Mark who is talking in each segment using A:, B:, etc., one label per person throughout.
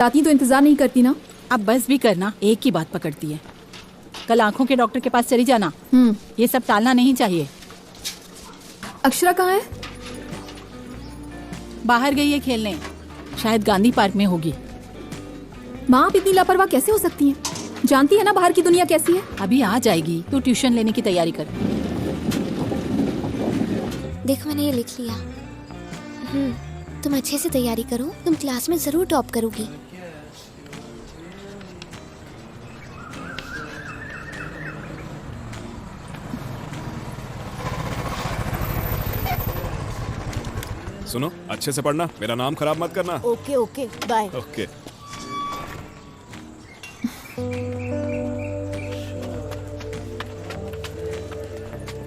A: राती तो इंतजार नहीं करती ना।
B: अब बस भी करना, एक ही बात पकड़ती है। कल आंखों के डॉक्टर के पास चली जाना। ये सब टालना नहीं चाहिए।
A: अक्षरा कहाँ है?
B: बाहर गई है खेलने, शायद गांधी पार्क में होगी।
A: माँ आप इतनी लापरवाह कैसे हो सकती हैं? जानती है ना बाहर की दुनिया कैसी है।
B: अभी आ जाएगी, तू ट्यूशन लेने की तैयारी कर।
C: देख मैंने ये लिख लिया। तुम अच्छे से तैयारी करो, तुम क्लास में जरूर टॉप करोगी।
D: सुनो, अच्छे से पढ़ना, मेरा नाम खराब मत करना।
C: Okay okay bye.
D: ओके।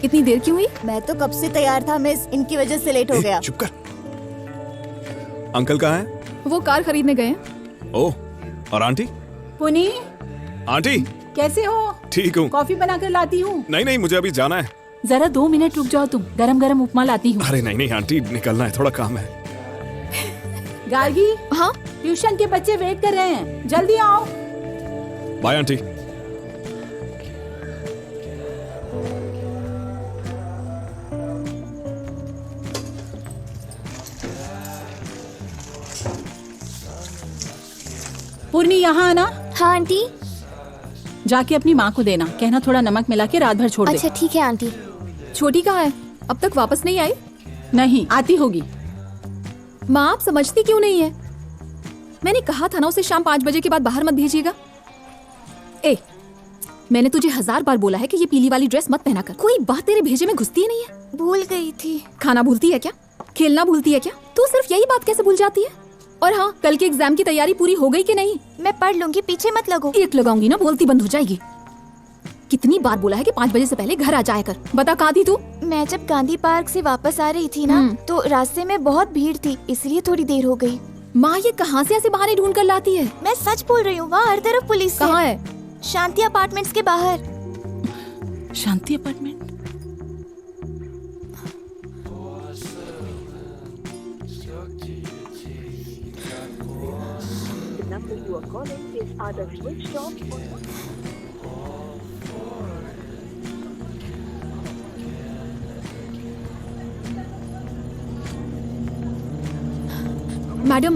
A: इतनी देर क्यों हुई?
E: मैं तो कब से तैयार था मिस, इनकी वजह से लेट हो गया।
D: चुप कर। अंकल कहाँ हैं?
A: वो कार खरीदने गए हैं।
D: ओह, और आंटी?
B: पुनी,
D: आंटी
B: कैसे हो?
D: ठीक हूँ।
B: कॉफी बनाकर लाती हूँ।
D: नहीं, मुझे अभी जाना है।
B: जरा 2 मिनट रुक जाओ, तुम गरम गरम उपमा लाती हूँ।
D: अरे नहीं आंटी, निकलना है, थोड़ा काम है।
B: गार्गी,
A: हाँ
B: ट्यूशन के बच्चे वेट कर रहे हैं, जल्दी आओ।
D: Bye aunty.
B: पूर्णी यहाँ आना।
C: हाँ आंटी।
B: जाके अपनी माँ को देना, कहना थोड़ा नमक मिला के रात भर छोड़ दे।
C: अच्छा ठीक है आंटी।
A: छोटी कहाँ है? अब तक वापस नहीं आई?
B: नहीं आती होगी।
A: माँ आप समझती क्यों नहीं है? मैंने कहा था ना उसे शाम 5 बजे के बाद बाहर मत भेजिएगा। ए, मैंने तुझे 1000 बार बोला है कि ये पीली वाली ड्रेस मत पहना कर। कोई बात तेरे भेजे में घुसती ही नहीं है।
C: भूल गई थी।
A: खाना भूलती है क्या? खेलना भूलती है क्या? तू सिर्फ यही बात कैसे भूल जाती है? और हाँ, कल के एग्जाम की तैयारी पूरी हो गई कि नहीं?
C: मैं पढ़ लूंगी, पीछे मत लगो।
A: एक लगाऊंगी ना, बोलती बंद हो जाएगी। कितनी बार बोला है कि 5 बजे से पहले घर आ जाया कर। बता कहाँ थी तू?
C: मैं जब गांधी पार्क से वापस आ रही थी ना, तो रास्ते में बहुत भीड़ थी, इसलिए थोड़ी देर हो गई।
A: माँ ये कहाँ से ऐसे बहाने ढूंढ कर लाती है?
C: मैं सच बोल रही हूँ, वहाँ हर तरफ पुलिस है।
A: कहाँ है?
C: शांति अपार्टमेंट्स के बाहर।
B: शांति अपार्टमेंट?
A: मैडम,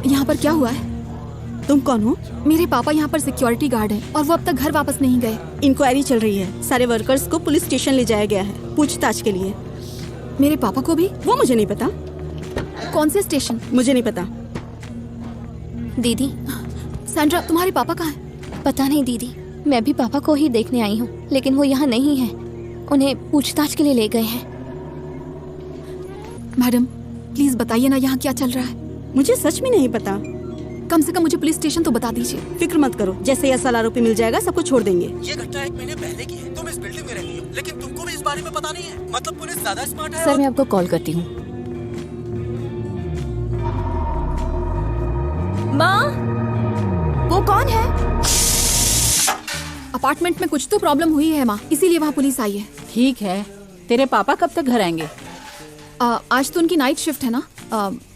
A: यहाँ पर क्या हुआ है?
E: तुम कौन हो?
A: मेरे पापा यहाँ पर सिक्योरिटी गार्ड हैं और वो अब तक घर वापस नहीं गए।
E: इंक्वायरी चल रही है, सारे वर्कर्स को पुलिस स्टेशन ले जाया गया है पूछताछ के लिए।
A: मेरे पापा को भी?
E: वो मुझे नहीं पता।
A: कौन से स्टेशन?
E: मुझे नहीं पता।
C: दीदी,
A: सैंड्रा, तुम्हारे पापा कहाँ हैं?
C: पता नहीं दीदी, मैं भी पापा को ही देखने आई हूँ, लेकिन वो यहाँ नहीं है। उन्हें पूछताछ के लिए ले गए हैं।
A: मैडम प्लीज बताइए ना यहाँ क्या चल रहा है।
E: मुझे सच में नहीं पता।
A: कम से कम मुझे पुलिस स्टेशन तो बता दीजिए।
E: फिक्र मत करो, जैसे ही असल आरोपी मिल जाएगा सबको छोड़ देंगे।
F: ये घटना 1 महीने पहले की है। तुम इस बिल्डिंग में रहती हो, लेकिन तुमको भी इस बारे में पता नहीं है। मतलब पुलिस ज्यादा स्मार्ट है।
B: सर मैं आपको कॉल करती हूँ।
A: माँ, वो कौन है? अपार्टमेंट में कुछ तो प्रॉब्लम हुई है माँ, इसीलिए वहाँ पुलिस आई है।
B: ठीक है, तेरे पापा कब तक घर आएंगे?
A: आज तो उनकी नाइट शिफ्ट है ना।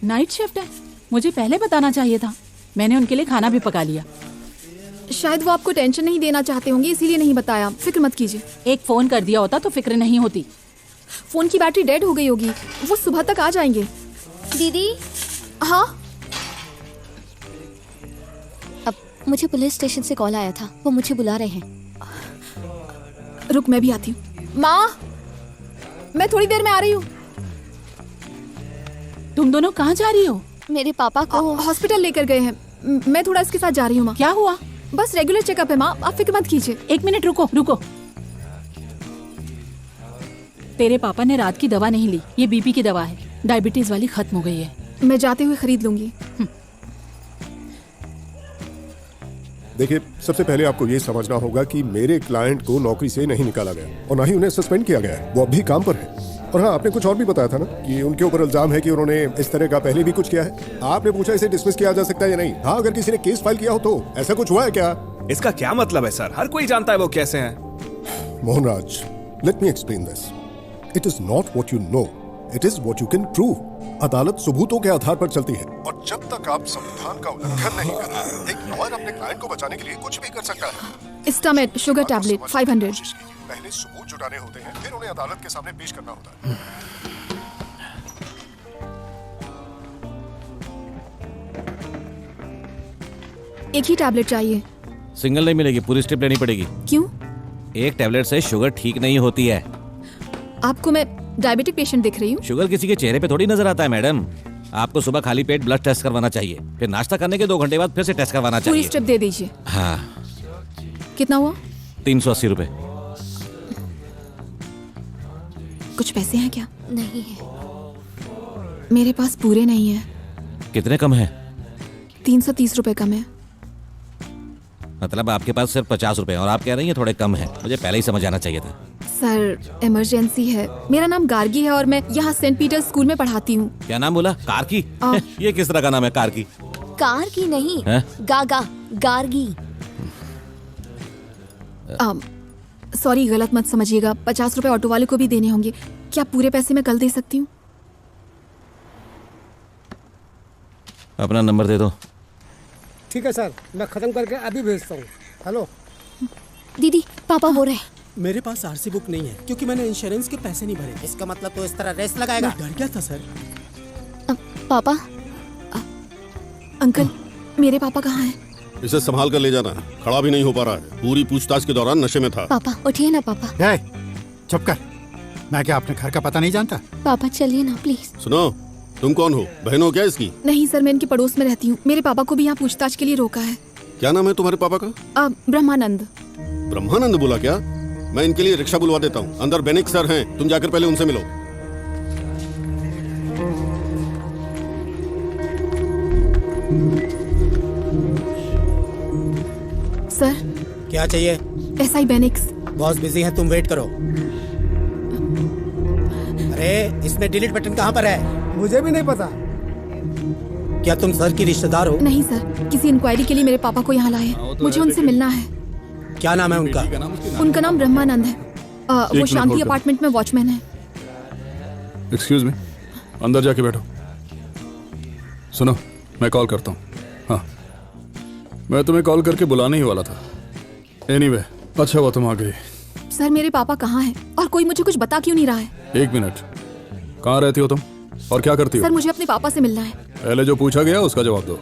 B: नाइट शिफ्ट है? मुझे पहले बताना चाहिए था, मैंने उनके लिए खाना भी पका लिया।
A: शायद वो आपको टेंशन नहीं देना चाहते होंगे, इसीलिए नहीं बताया। फिक्र मत कीजिए।
B: एक फोन कर दिया होता तो फिक्र नहीं होती।
A: फोन की बैटरी डेड हो गई होगी, वो सुबह तक आ जाएंगे।
C: दीदी,
A: हाँ
C: अब मुझे पुलिस स्टेशन से कॉल आया था, वो मुझे बुला रहे हैं।
A: रुक, मैं भी आती हूँ। माँ, मैं थोड़ी देर में आ रही हूँ।
B: तुम दोनों कहाँ जा रही हो?
C: मेरे पापा को
A: हॉस्पिटल लेकर गए हैं। मैं थोड़ा इसके साथ जा रही हूँ माँ।
B: क्या हुआ?
A: बस रेगुलर चेकअप है माँ, आप फिक्र मत कीजिए।
B: 1 मिनट रुको। तेरे पापा ने रात की दवा नहीं ली, ये बीपी की दवा है, डायबिटीज वाली खत्म हो गई है।
A: मैं जाते हुए खरीद लूंगी।
G: देखिए, सबसे पहले आपको ये समझना होगा कि मेरे क्लाइंट को नौकरी से नहीं निकाला गया और ना ही उन्हें सस्पेंड किया गया है। वो अब भी काम पर है। और हाँ, आपने कुछ और भी बताया था ना कि उनके ऊपर इल्जाम है कि उन्होंने इस तरह का पहले भी कुछ किया है। आपने पूछा इसे डिसमिस किया जा सकता है या नहीं। हाँ, अगर किसी ने केस फाइल किया हो तो ऐसा कुछ हुआ है क्या?
D: इसका क्या मतलब है सर? हर कोई जानता है वो कैसे हैं।
G: Mohanraj, let me explain this. It is not what you know, it is what you can prove. अदालत सबूतों के आधार पर चलती है और जब तक तक आप संविधान का उल्लंघन नहीं कर रहे। एक लॉयर अपने क्लाइंट को बचाने के लिए कुछ भी कर सकता है।
A: स्टामेट शुगर टैबलेट 500।
G: पहले सबूत जुटाने होते हैं, फिर उन्हें अदालत के सामने पेश करना होता है।
A: एक ही टैबलेट चाहिए।
H: सिंगल नहीं मिलेगी, पूरी स्ट्रिप लेनी पड़ेगी।
A: क्यों?
H: एक टैबलेट से शुगर ठीक नहीं होती है।
A: आपको मैं डायबिटिक पेशेंट दिख रही हूँ?
H: शुगर किसी के चेहरे पे थोड़ी नजर आता है मैडम। आपको सुबह खाली पेट ब्लड टेस्ट करवाना चाहिए, फिर नाश्ता करने के 2 घंटे बाद फिर से टेस्ट करवाना
A: पूरी
H: चाहिए।
A: स्ट्रिप दे दीजिए।
H: हाँ।
A: कितना हुआ?
H: 380 रुपए।
A: कुछ पैसे हैं क्या?
C: नहीं है।
A: मेरे पास पूरे नहीं है।
H: कितने कम है?
A: 330 रुपए कम है।
H: मतलब आपके पास सिर्फ 50 रुपए और आप कह रही हैं थोड़े कम है। मुझे पहले ही समझ आना चाहिए था।
A: सर इमरजेंसी है। मेरा नाम गार्गी है और मैं यहाँ सेंट पीटर स्कूल में पढ़ाती हूँ।
H: क्या नाम बोला? कार की? ये किस तरह का नाम है कार की?
C: कार की नहीं,
H: हैं?
C: गागा, गार्गी।
A: सॉरी, गलत मत समझिएगा। 50 रुपए ऑटो वाले को भी देने होंगे। क्या पूरे पैसे मैं कल दे सकती हूँ?
H: अपना नंबर दे दो।
I: ठीक है सर, मैं खत्म करके अभी भेजता हूँ। हेलो
C: दीदी, पापा बोल रहे हैं।
F: मेरे पास आरसी बुक नहीं है क्योंकि मैंने इंश्योरेंस के पैसे नहीं भरे।
I: इसका मतलब तो इस तरह रेस लगाएगा।
F: मैं डर गया था सर।
C: पापा,
A: अंकल, मेरे पापा कहाँ हैं?
J: इसे संभाल कर ले जाना, खड़ा भी नहीं हो पा रहा है। पूरी पूछताछ के दौरान नशे में था।
C: पापा उठिए ना पापा।
I: चुप कर। मैं क्या अपने घर का पता नहीं जानता?
C: पापा चलिए ना प्लीज।
J: सुनो, तुम कौन हो? बहन हो क्या इसकी?
A: नहीं सर, मैं इनके पड़ोस में रहती हूँ। मेरे पापा को भी यहाँ पूछताछ के लिए रोका है।
J: क्या नाम है तुम्हारे पापा का?
A: ब्रह्मानंद।
J: ब्रह्मानंद बोला क्या? मैं इनके लिए रिक्शा बुलवा देता हूँ। अंदर बेनिक सर हैं, तुम जाकर पहले उनसे मिलो।
A: सर।
I: क्या चाहिए?
A: SI बेनिक्स।
I: बॉस बिजी है, तुम वेट करो। अरे इसमें डिलीट बटन कहाँ पर है? मुझे भी नहीं पता। क्या तुम सर की रिश्तेदार हो?
A: नहीं सर, किसी इंक्वायरी के लिए मेरे पापा को यहाँ लाए हैं। मुझे उनसे मिलना है।
I: क्या नाम है उनका?
A: उनका नाम ब्रह्मानंद है। वो शांति अपार्टमेंट में वॉचमैन है।
D: एक्सक्यूज मी, अंदर जाके बैठो। सुनो, मैं कॉल करता हूँ। हाँ, मैं तुम्हें कॉल करके बुलाने ही वाला था। एनीवे, अच्छा हुआ तुम आ गई।
A: सर मेरे पापा कहाँ हैं और कोई मुझे कुछ बता क्यों नहीं रहा है?
D: 1 मिनट, कहाँ रहती हो तुम और क्या करती हो?
A: सर मुझे अपने पापा से मिलना है।
D: पहले जो पूछा गया उसका जवाब दो।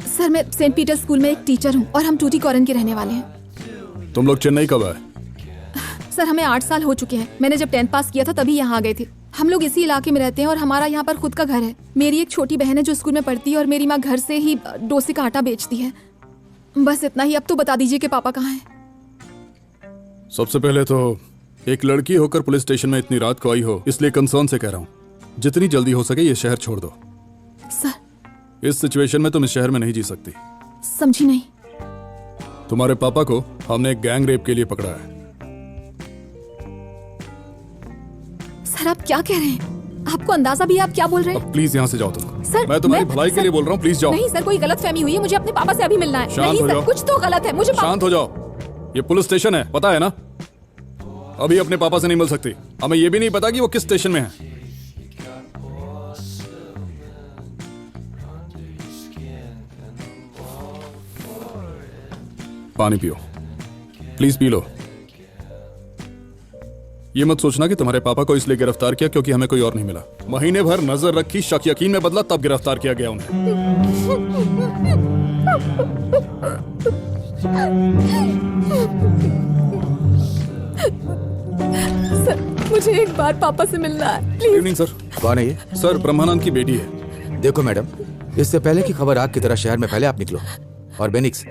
A: सर मैं सेंट पीटर स्कूल में एक टीचर हूँ और हम टूटी कॉरन के रहने वाले हैं।
D: तुम लोग चेन्नई कब आए?
A: सर हमें 8 साल हो चुके हैं। मैंने जब 10th पास किया था तभी यहाँ आ गए थे। हम लोग इसी इलाके में रहते हैं और हमारा यहाँ पर खुद का घर है। मेरी एक छोटी बहन है जो स्कूल में पढ़ती है और मेरी माँ घर से ही डोसे का आटा बेचती है। बस इतना ही। अब तो बता दीजिए कि पापा कहाँ हैं।
D: सबसे पहले तो एक लड़की होकर पुलिस स्टेशन में इतनी रात को आई हो, इसलिए कंसर्न से कह रहा हूँ, जितनी जल्दी हो सके ये शहर छोड़ दो।
A: सर
D: इस सिचुएशन में तुम इस शहर में नहीं जी सकती।
A: समझी नहीं।
D: तुम्हारे पापा को हमने एक गैंग रेप के लिए पकड़ा है।
A: सर आप क्या कह रहे हैं? आपको अंदाजा भी है आप क्या बोल रहे हैं?
D: अब प्लीज यहाँ से जाओ तुम।
A: सर
D: मैं तुम्हारी भलाई के लिए बोल रहा हूँ, प्लीज जाओ।
A: नहीं सर, कोई गलत फहमी हुई है। मुझे अपने पापा से अभी मिलना है।
D: शांत
A: नहीं
D: हो
A: सर,
D: जाओ।
A: कुछ तो गलत है। मुझे
D: शांत हो जाओ। ये पुलिस स्टेशन है, पता है ना? अभी अपने पापा से नहीं मिल सकती। हमें ये भी नहीं पता कि वो किस स्टेशन में है। पानी पियो, प्लीज पी लो। ये मत सोचना कि तुम्हारे पापा को इसलिए गिरफ्तार किया क्योंकि हमें कोई और नहीं मिला। महीने भर नजर रखी, शक यकीन में बदला, तब गिरफ्तार किया गया उन्हें।
A: सर मुझे एक बार पापा से मिलना है प्लीज।
D: Evening sir.
K: कौन है ये?
D: सर ब्रह्मानंद की बेटी है।
K: देखो मैडम, इससे पहले कि खबर आग की तरह शहर में फैले आप निकलो। और बेनिक्स,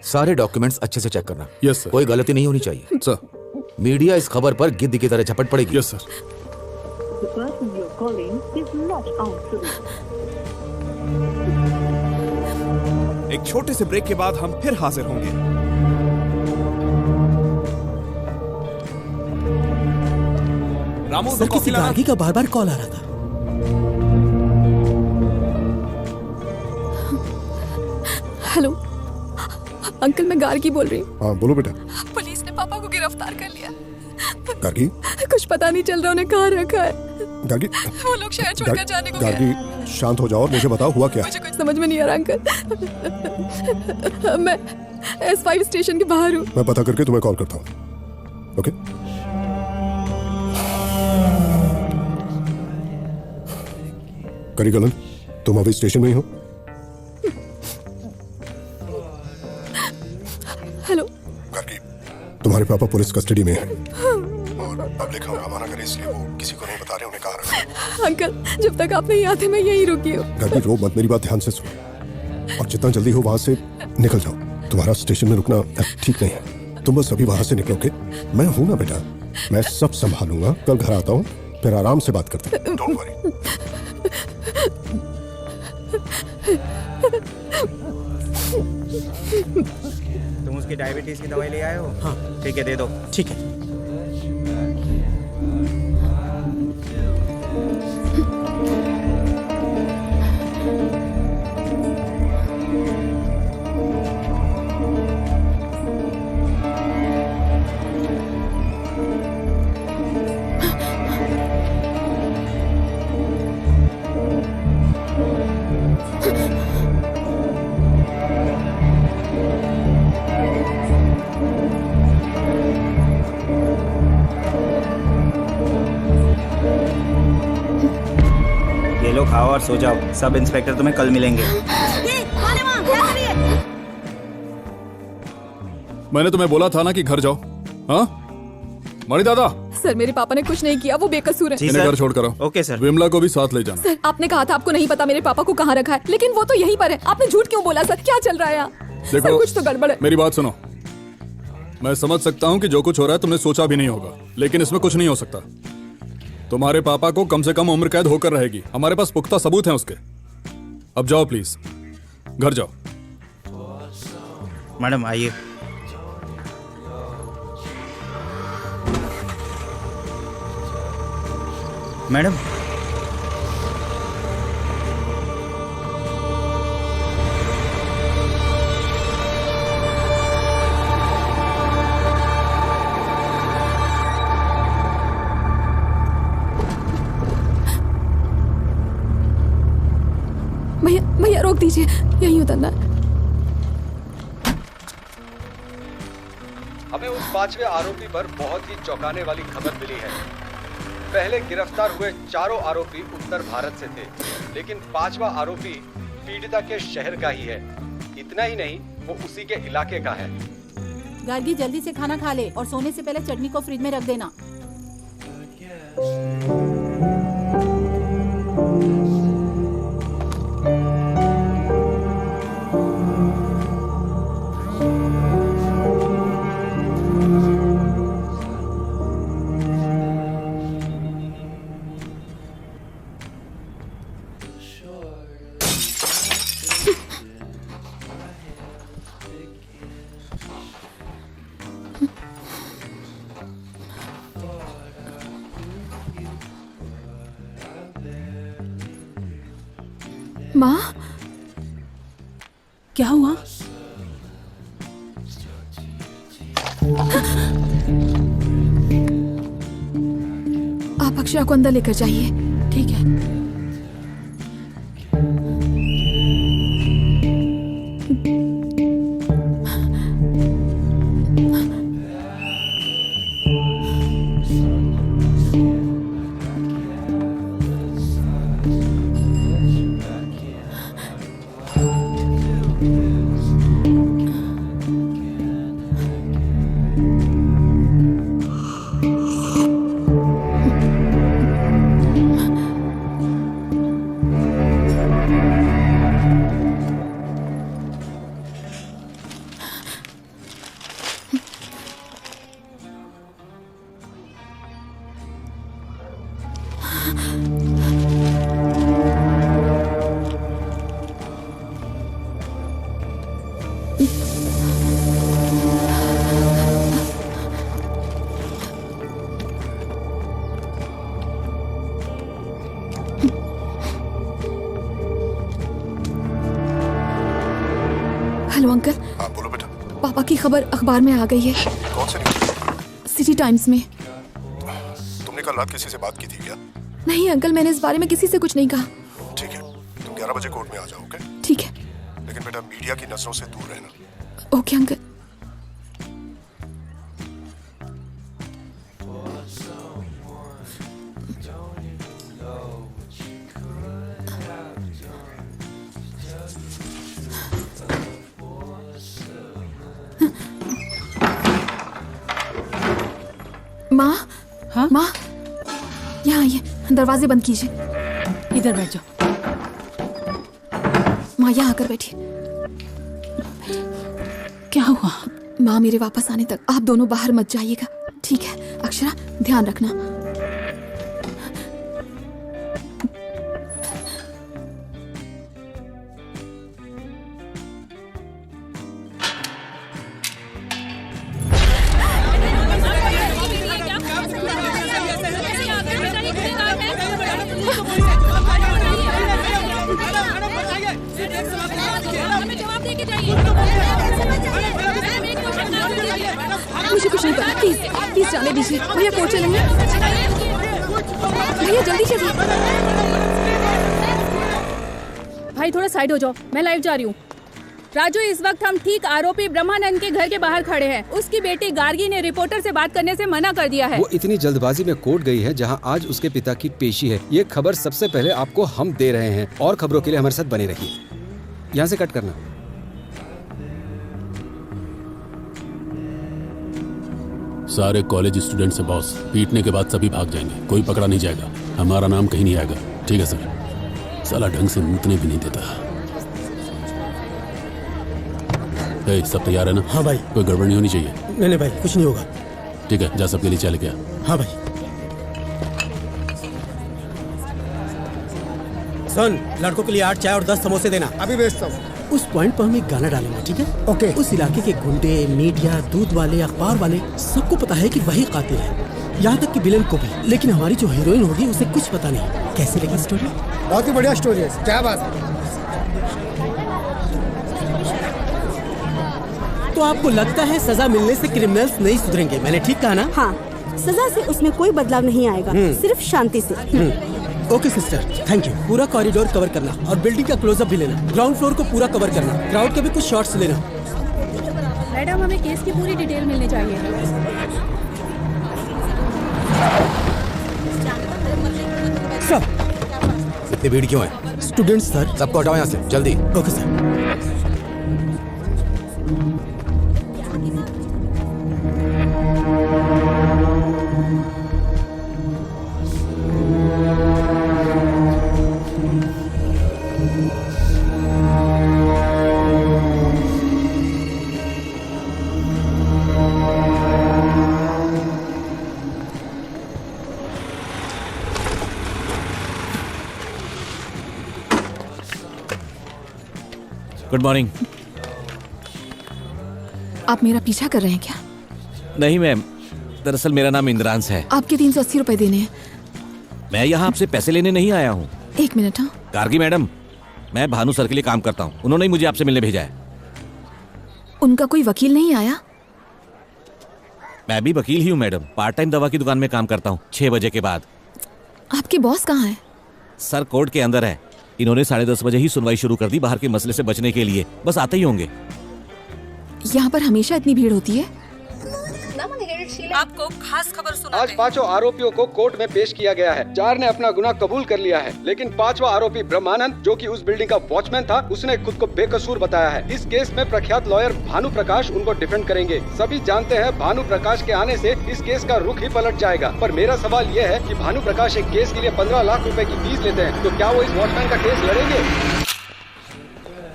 K: सारे डॉक्यूमेंट्स अच्छे से चेक करना।
D: Yes sir.
K: कोई गलती नहीं होनी चाहिए।
D: सर।
K: मीडिया इस खबर पर गिद्ध की तरह झपट पड़ेगी।
D: Yes sir.
L: एक छोटे से ब्रेक के बाद हम फिर हाजिर होंगे। रामू,
F: सर किसी गार्गी का बार बार कॉल आ रहा था।
A: हेलो अंकल, मैं गार्गी बोल रही हूँ।
G: हाँ बोलो बेटा।
A: पुलिस ने पापा को गिरफ्तार कर लिया।
G: गार्गी?
A: कुछ पता नहीं चल रहा उन्हें कहाँ रखा है।
G: गार्गी
A: वो लोग शहर छोड़कर जाने को गए।
G: गार्गी शांत हो जाओ और मुझे बताओ हुआ क्या है।
A: मुझे कुछ समझ में नहीं आ रहा अंकल। मैं S5 स्टेशन के बाहर हूँ।
G: मैं पता करके तुम्हें कॉल करता हूँ। ओके करीगलन, तुम अभी स्टेशन में ही हो?
A: हेलो
G: गार्गी, तुम्हारे पापा पुलिस कस्टडी में हैं और पब्लिक हंगामा ना करे इसलिए वो किसी को नहीं बता रहे, उन्हें कहा रखा।
A: अंकल जब तक आप नहीं आते मैं यहीं रुकी हूँ।
G: गार्गी रो मत, मेरी बात ध्यान से सुनो और जितना जल्दी हो वहां से निकल जाओ। तुम्हारा स्टेशन में रुकना ठीक नहीं है, तुम बस अभी वहां से निकलोगे। मैं हूं ना बेटा, मैं सब संभालूंगा। कल घर आता हूँ, फिर आराम से बात करते हैं। Don't worry.
F: तुम उसकी डायबिटीज की दवाई ले आए हो?
I: हाँ
F: ठीक है, दे दो।
I: ठीक है।
F: ये लो, खाओ और सो जाओ। सब इंस्पेक्टर तुम्हें कल मिलेंगे।
D: मैंने तुम्हें बोला था ना कि घर जाओ। हाँ मणि दादा,
A: सर मेरे पापा ने कुछ नहीं किया, वो बेकसूर है।
D: इन्हें घर छोड़ कर आओ।
F: Okay sir.
D: विमला को भी साथ ले जाना।
A: सर आपने कहा था आपको नहीं पता मेरे पापा को कहाँ रखा है, लेकिन वो तो यहीं पर है। आपने झूठ क्यों बोला सर? क्या चल रहा है यहाँ? सर
D: देखो
A: कुछ तो गड़बड़ है।
D: मेरी बात सुनो। मैं समझ सकता हूँ कि जो कुछ हो रहा है तुमने सोचा भी नहीं होगा, लेकिन इसमें कुछ नहीं हो सकता। तुम्हारे पापा को कम से कम उम्र कैद होकर रहेगी। हमारे पास पुख्ता सबूत हैं उसके। अब जाओ प्लीज, घर जाओ।
F: मैडम आइए। मैडम
A: भैया भैया रोक दीजिए, यहीं उतरना है।
M: हमें उस 5वें आरोपी पर बहुत ही चौंकाने वाली खबर मिली है। पहले गिरफ्तार हुए चारों आरोपी उत्तर भारत से थे, लेकिन 5वां आरोपी पीड़िता के शहर का ही है। इतना ही नहीं, वो उसी के इलाके का है।
B: गार्गी जल्दी से खाना खा ले और सोने से पहले चटनी को फ्रिज में रख देना।
A: माँ
B: क्या हुआ?
A: आप अक्षरा को अंदर लेकर जाइए।
B: ठीक है।
A: Hello uncle.
G: हाँ बोलो बेटा।
A: पापा की खबर अखबार में आ गई है।
G: कौन से न्यूज़?
A: सिटी टाइम्स में।
G: तुमने कल रात किसी से बात की थी क्या?
A: नहीं अंकल, मैंने इस बारे में किसी से कुछ नहीं कहा।
G: ठीक है, तुम 11 बजे कोर्ट में आ जाओ, ओके?
A: ठीक है।
G: लेकिन बेटा मीडिया की नजरों से दूर रहना।
A: Okay uncle. माँ,
B: हाँ?
A: माँ, यहाँ आइए, दरवाजे बंद कीजिए।
B: इधर बैठ जाओ।
A: माँ यहाँ आकर बैठिए।
B: क्या हुआ?
A: माँ मेरे वापस आने तक आप दोनों बाहर मत जाइएगा, ठीक है? अक्षरा ध्यान रखना। मुझे कुछ नहीं पता, प्लीज प्लीज जाने दीजिए। भैया कोर्ट चलेंगे। भैया जल्दी चलिए।
N: भाई थोड़ा साइड हो जाओ, मैं लाइव जा रही हूँ। राजू, इस वक्त हम ठीक आरोपी ब्रह्मानंद के घर के बाहर खड़े हैं। उसकी बेटी गार्गी ने रिपोर्टर से बात करने से मना कर दिया है।
O: वो इतनी जल्दबाजी में कोर्ट गई है जहां आज उसके पिता की पेशी है। ये खबर सबसे पहले आपको हम दे रहे हैं और खबरों के लिए हमारे साथ बने रहिए। यहाँ से कट करना।
J: सारे कॉलेज स्टूडेंट से बॉस, पीटने के बाद सभी भाग जाएंगे, कोई पकड़ा नहीं जाएगा, हमारा नाम कहीं नहीं आएगा। ठीक है सर। साला ढंग से मूतने भी नहीं देता। ए, सब तैयार है ना?
I: हाँ भाई।
J: कोई गड़बड़ नहीं होनी चाहिए।
I: नहीं भाई, कुछ नहीं होगा।
J: ठीक है, जा सबके लिए चाय लेके आ।
I: हाँ भाई। सुन, लड़कों के लिए 8 चाय और 10 समोसे देना।
F: अभी भेजता हूँ।
I: उस पॉइंट पर हम एक गाना डालेंगे, ठीक है?
F: ओके।
I: उस इलाके के गुंडे, मीडिया, दूध वाले, अखबार वाले सबको पता है कि वही कातिल है, यहाँ तक कि विलेन को भी। लेकिन हमारी जो हीरोइन होगी उसे कुछ पता नहीं। कैसी लगी स्टोरी?
F: बहुत ही बढ़िया स्टोरी है, क्या बात है।
I: तो आपको लगता है सजा मिलने से क्रिमिनल्स नहीं सुधरेंगे? मैंने ठीक कहा ना?
E: हाँ, सजा से उसमें कोई बदलाव नहीं आएगा, सिर्फ शांति से।
I: Okay sister, thank you. पूरा कॉरिडोर कवर करना और बिल्डिंग का क्लोजअप भी लेना। ग्राउंड फ्लोर को पूरा कवर करना। क्राउड के भी कुछ शॉट्स लेना।
N: मैडम, हमें केस की पूरी डिटेल मिलनी चाहिए।
I: सर,
K: इतनी भीड़ क्यों है?
I: Students sir.
K: सबको हटाओ यहाँ से, जल्दी।
I: Okay sir.
H: Good morning.
A: आप मेरा पीछा कर रहे हैं क्या?
H: नहीं मैम, दरअसल मेरा नाम इंद्रांश है।
A: आपके 380 रुपए देने हैं।
H: मैं यहाँ आपसे पैसे लेने नहीं आया हूँ।
A: एक मिनट। हाँ,
H: गार्गी मैडम, मैं भानु सर के लिए काम करता हूँ, उन्होंने ही मुझे आपसे मिलने भेजा है।
A: उनका कोई वकील नहीं आया?
H: मैं भी वकील ही हूँ मैडम, पार्ट टाइम दवा की दुकान में काम करता हूँ 6 बजे के बाद।
A: आपके बॉस कहाँ है?
H: सर कोर्ट के अंदर है, इन्होंने 10:30 बजे ही सुनवाई शुरू कर दी बाहर के मसले से बचने के लिए, बस आते ही होंगे।
A: यहाँ पर हमेशा इतनी भीड़ होती है?
N: आपको खास खबर सुना।
M: आज 5 आरोपियों को कोर्ट में पेश किया गया है। 4 ने अपना गुनाह कबूल कर लिया है, लेकिन 5वां आरोपी ब्रह्मानंद, जो कि उस बिल्डिंग का वॉचमैन था, उसने खुद को बेकसूर बताया है। इस केस में प्रख्यात लॉयर भानु प्रकाश उनको डिफेंड करेंगे। सभी जानते हैं भानु प्रकाश के आने से इस केस का रुख ही पलट जाएगा। पर मेरा सवाल ये है कि भानु प्रकाश एक केस के लिए 15 लाख रुपए की फीस लेते हैं, तो क्या वो इस वॉचमैन का केस लड़ेंगे?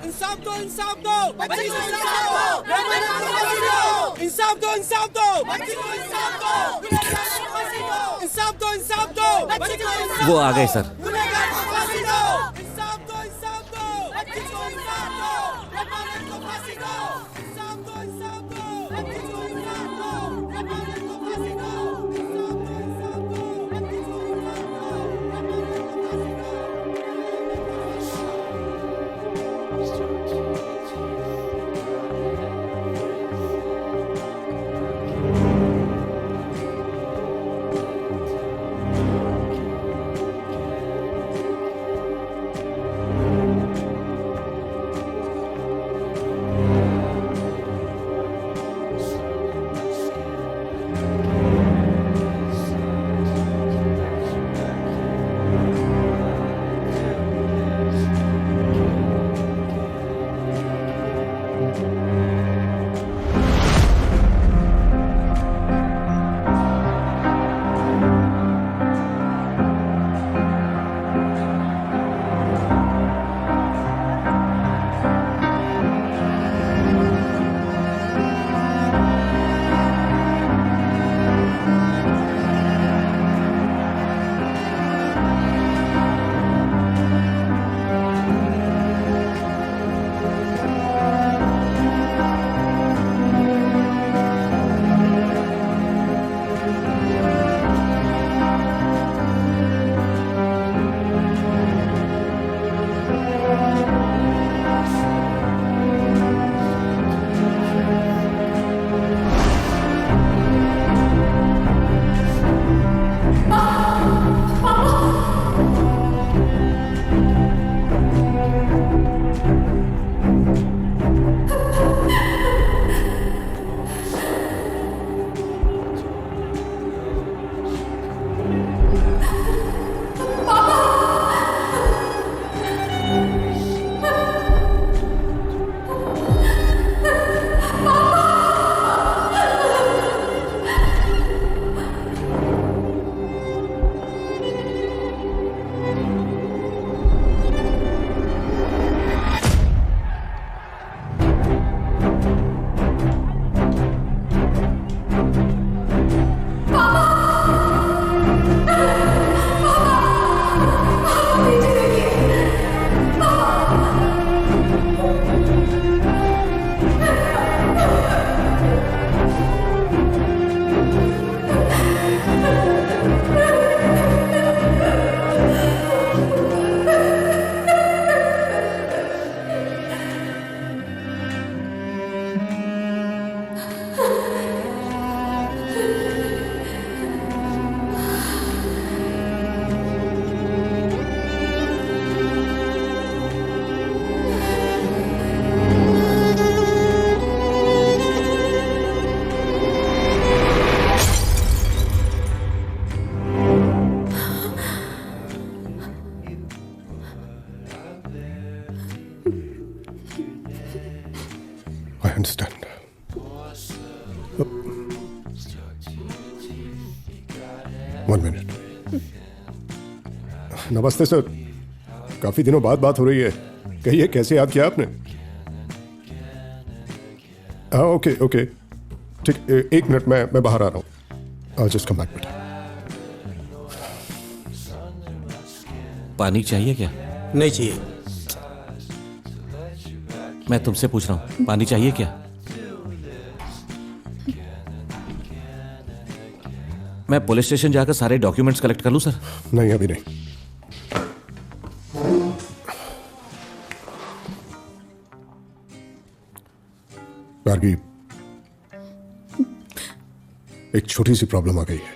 F: इंसाफ दो, इंसाफ दो, बच्ची को इंसाफ दो, इंसाफ दो, इंसाफ दो, बच्ची को इंसाफ दो, इंसाफ दो, इंसाफ दो, बच्ची को इंसाफ दो।
H: वो आ गए सर।
F: गुनहगार को फांसी दो, इंसाफ दो, इंसाफ दो, बच्ची को इंसाफ दो, ब्रह्मानंद को फांसी दो, इंसाफ दो, इंसाफ दो, बच्ची को इंसाफ दो, ब्रह्मानंद को फांसी दो, इंसाफ दो, इंसाफ दो, बच्ची को
G: अंडरस्टैंड। One minute. नमस्ते सर, काफी दिनों बाद बात हो रही है। कहिए कैसे याद किया आपने? हाँ ओके ओके ठीक, एक मिनट मैं बाहर आ रहा हूँ। I'll just come back बेटा।
H: पानी चाहिए क्या?
I: नहीं चाहिए।
H: मैं तुमसे पूछ रहा हूँ, पानी चाहिए क्या? मैं पुलिस स्टेशन जाकर सारे डॉक्यूमेंट्स कलेक्ट कर लूँ सर?
G: नहीं अभी नहीं। गार्गी, एक छोटी सी प्रॉब्लम आ गई है।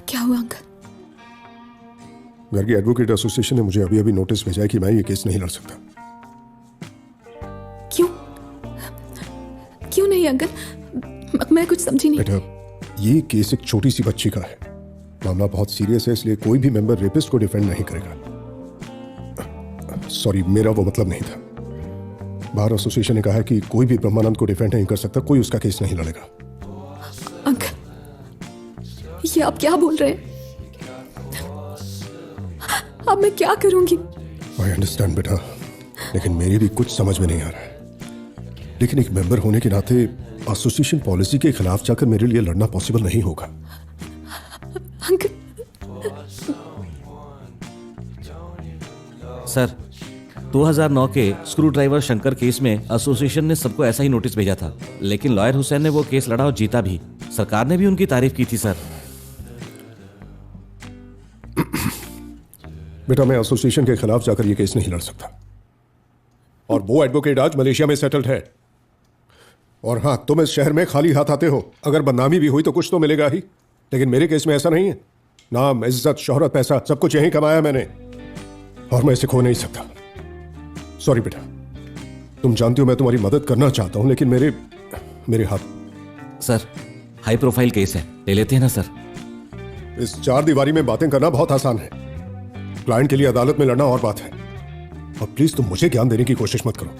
A: क्या हुआ अंकल?
G: गार्गी, एडवोकेट एसोसिएशन ने मुझे अभी अभी नोटिस भेजा है कि मैं ये केस नहीं लड़ सकता।
A: क्यों? क्यों नहीं अंकल? मैं कुछ समझी नहीं।
G: बेटा, ये केस एक छोटी सी बच्ची का है। मामला बहुत सीरियस है, इसलिए कोई भी मेंबर रेपिस्ट को डिफेंड नहीं करेगा। सॉरी, मेरा वो मतलब नहीं था। बार एसोसिएशन ने कहा है कि कोई भी ब्रह्मानंद को डिफेंड नहीं कर सकता, कोई उसका केस नहीं लड़ेगा।
A: अंकल, ये आप क्या बोल रहे हैं? अब मैं क्या करूंगी?
G: आई अंडरस्टैंड बेटा, लेकिन मेरी भी कुछ समझ में नहीं आ रहा है। लेकिन एक मेंबर होने के नाते एसोसिएशन पॉलिसी के खिलाफ जाकर मेरे लिए लड़ना पॉसिबल नहीं होगा।
A: अंकल।
H: सर, 2009 के स्क्रू ड्राइवर शंकर केस में एसोसिएशन ने सबको ऐसा ही नोटिस भेजा था, लेकिन लॉयर हुसैन ने वो केस लड़ा और जीता भी। सरकार ने भी उनकी तारीफ की थी सर।
G: बेटा, मैं एसोसिएशन के खिलाफ जाकर ये केस नहीं लड़ सकता। और वो एडवोकेट आज मलेशिया में सेटल्ड है। और हाँ, तुम इस शहर में खाली हाथ आते हो। अगर बदनामी भी हुई तो कुछ तो मिलेगा ही, लेकिन मेरे केस में ऐसा नहीं है। नाम, इज्जत, शोहरत, पैसा सब कुछ यहीं कमाया मैंने, और मैं इसे खो नहीं सकता। सॉरी बेटा, तुम जानती हो मैं तुम्हारी मदद करना चाहता हूं, लेकिन मेरे हाथ।
H: सर, हाई प्रोफाइल केस है, ले लेते हैं ना सर?
G: इस चार दीवारी में बातें करना बहुत आसान है, क्लाइंट के लिए अदालत में लड़ना और बात है। और प्लीज तुम मुझे ज्ञान देने की कोशिश मत करो।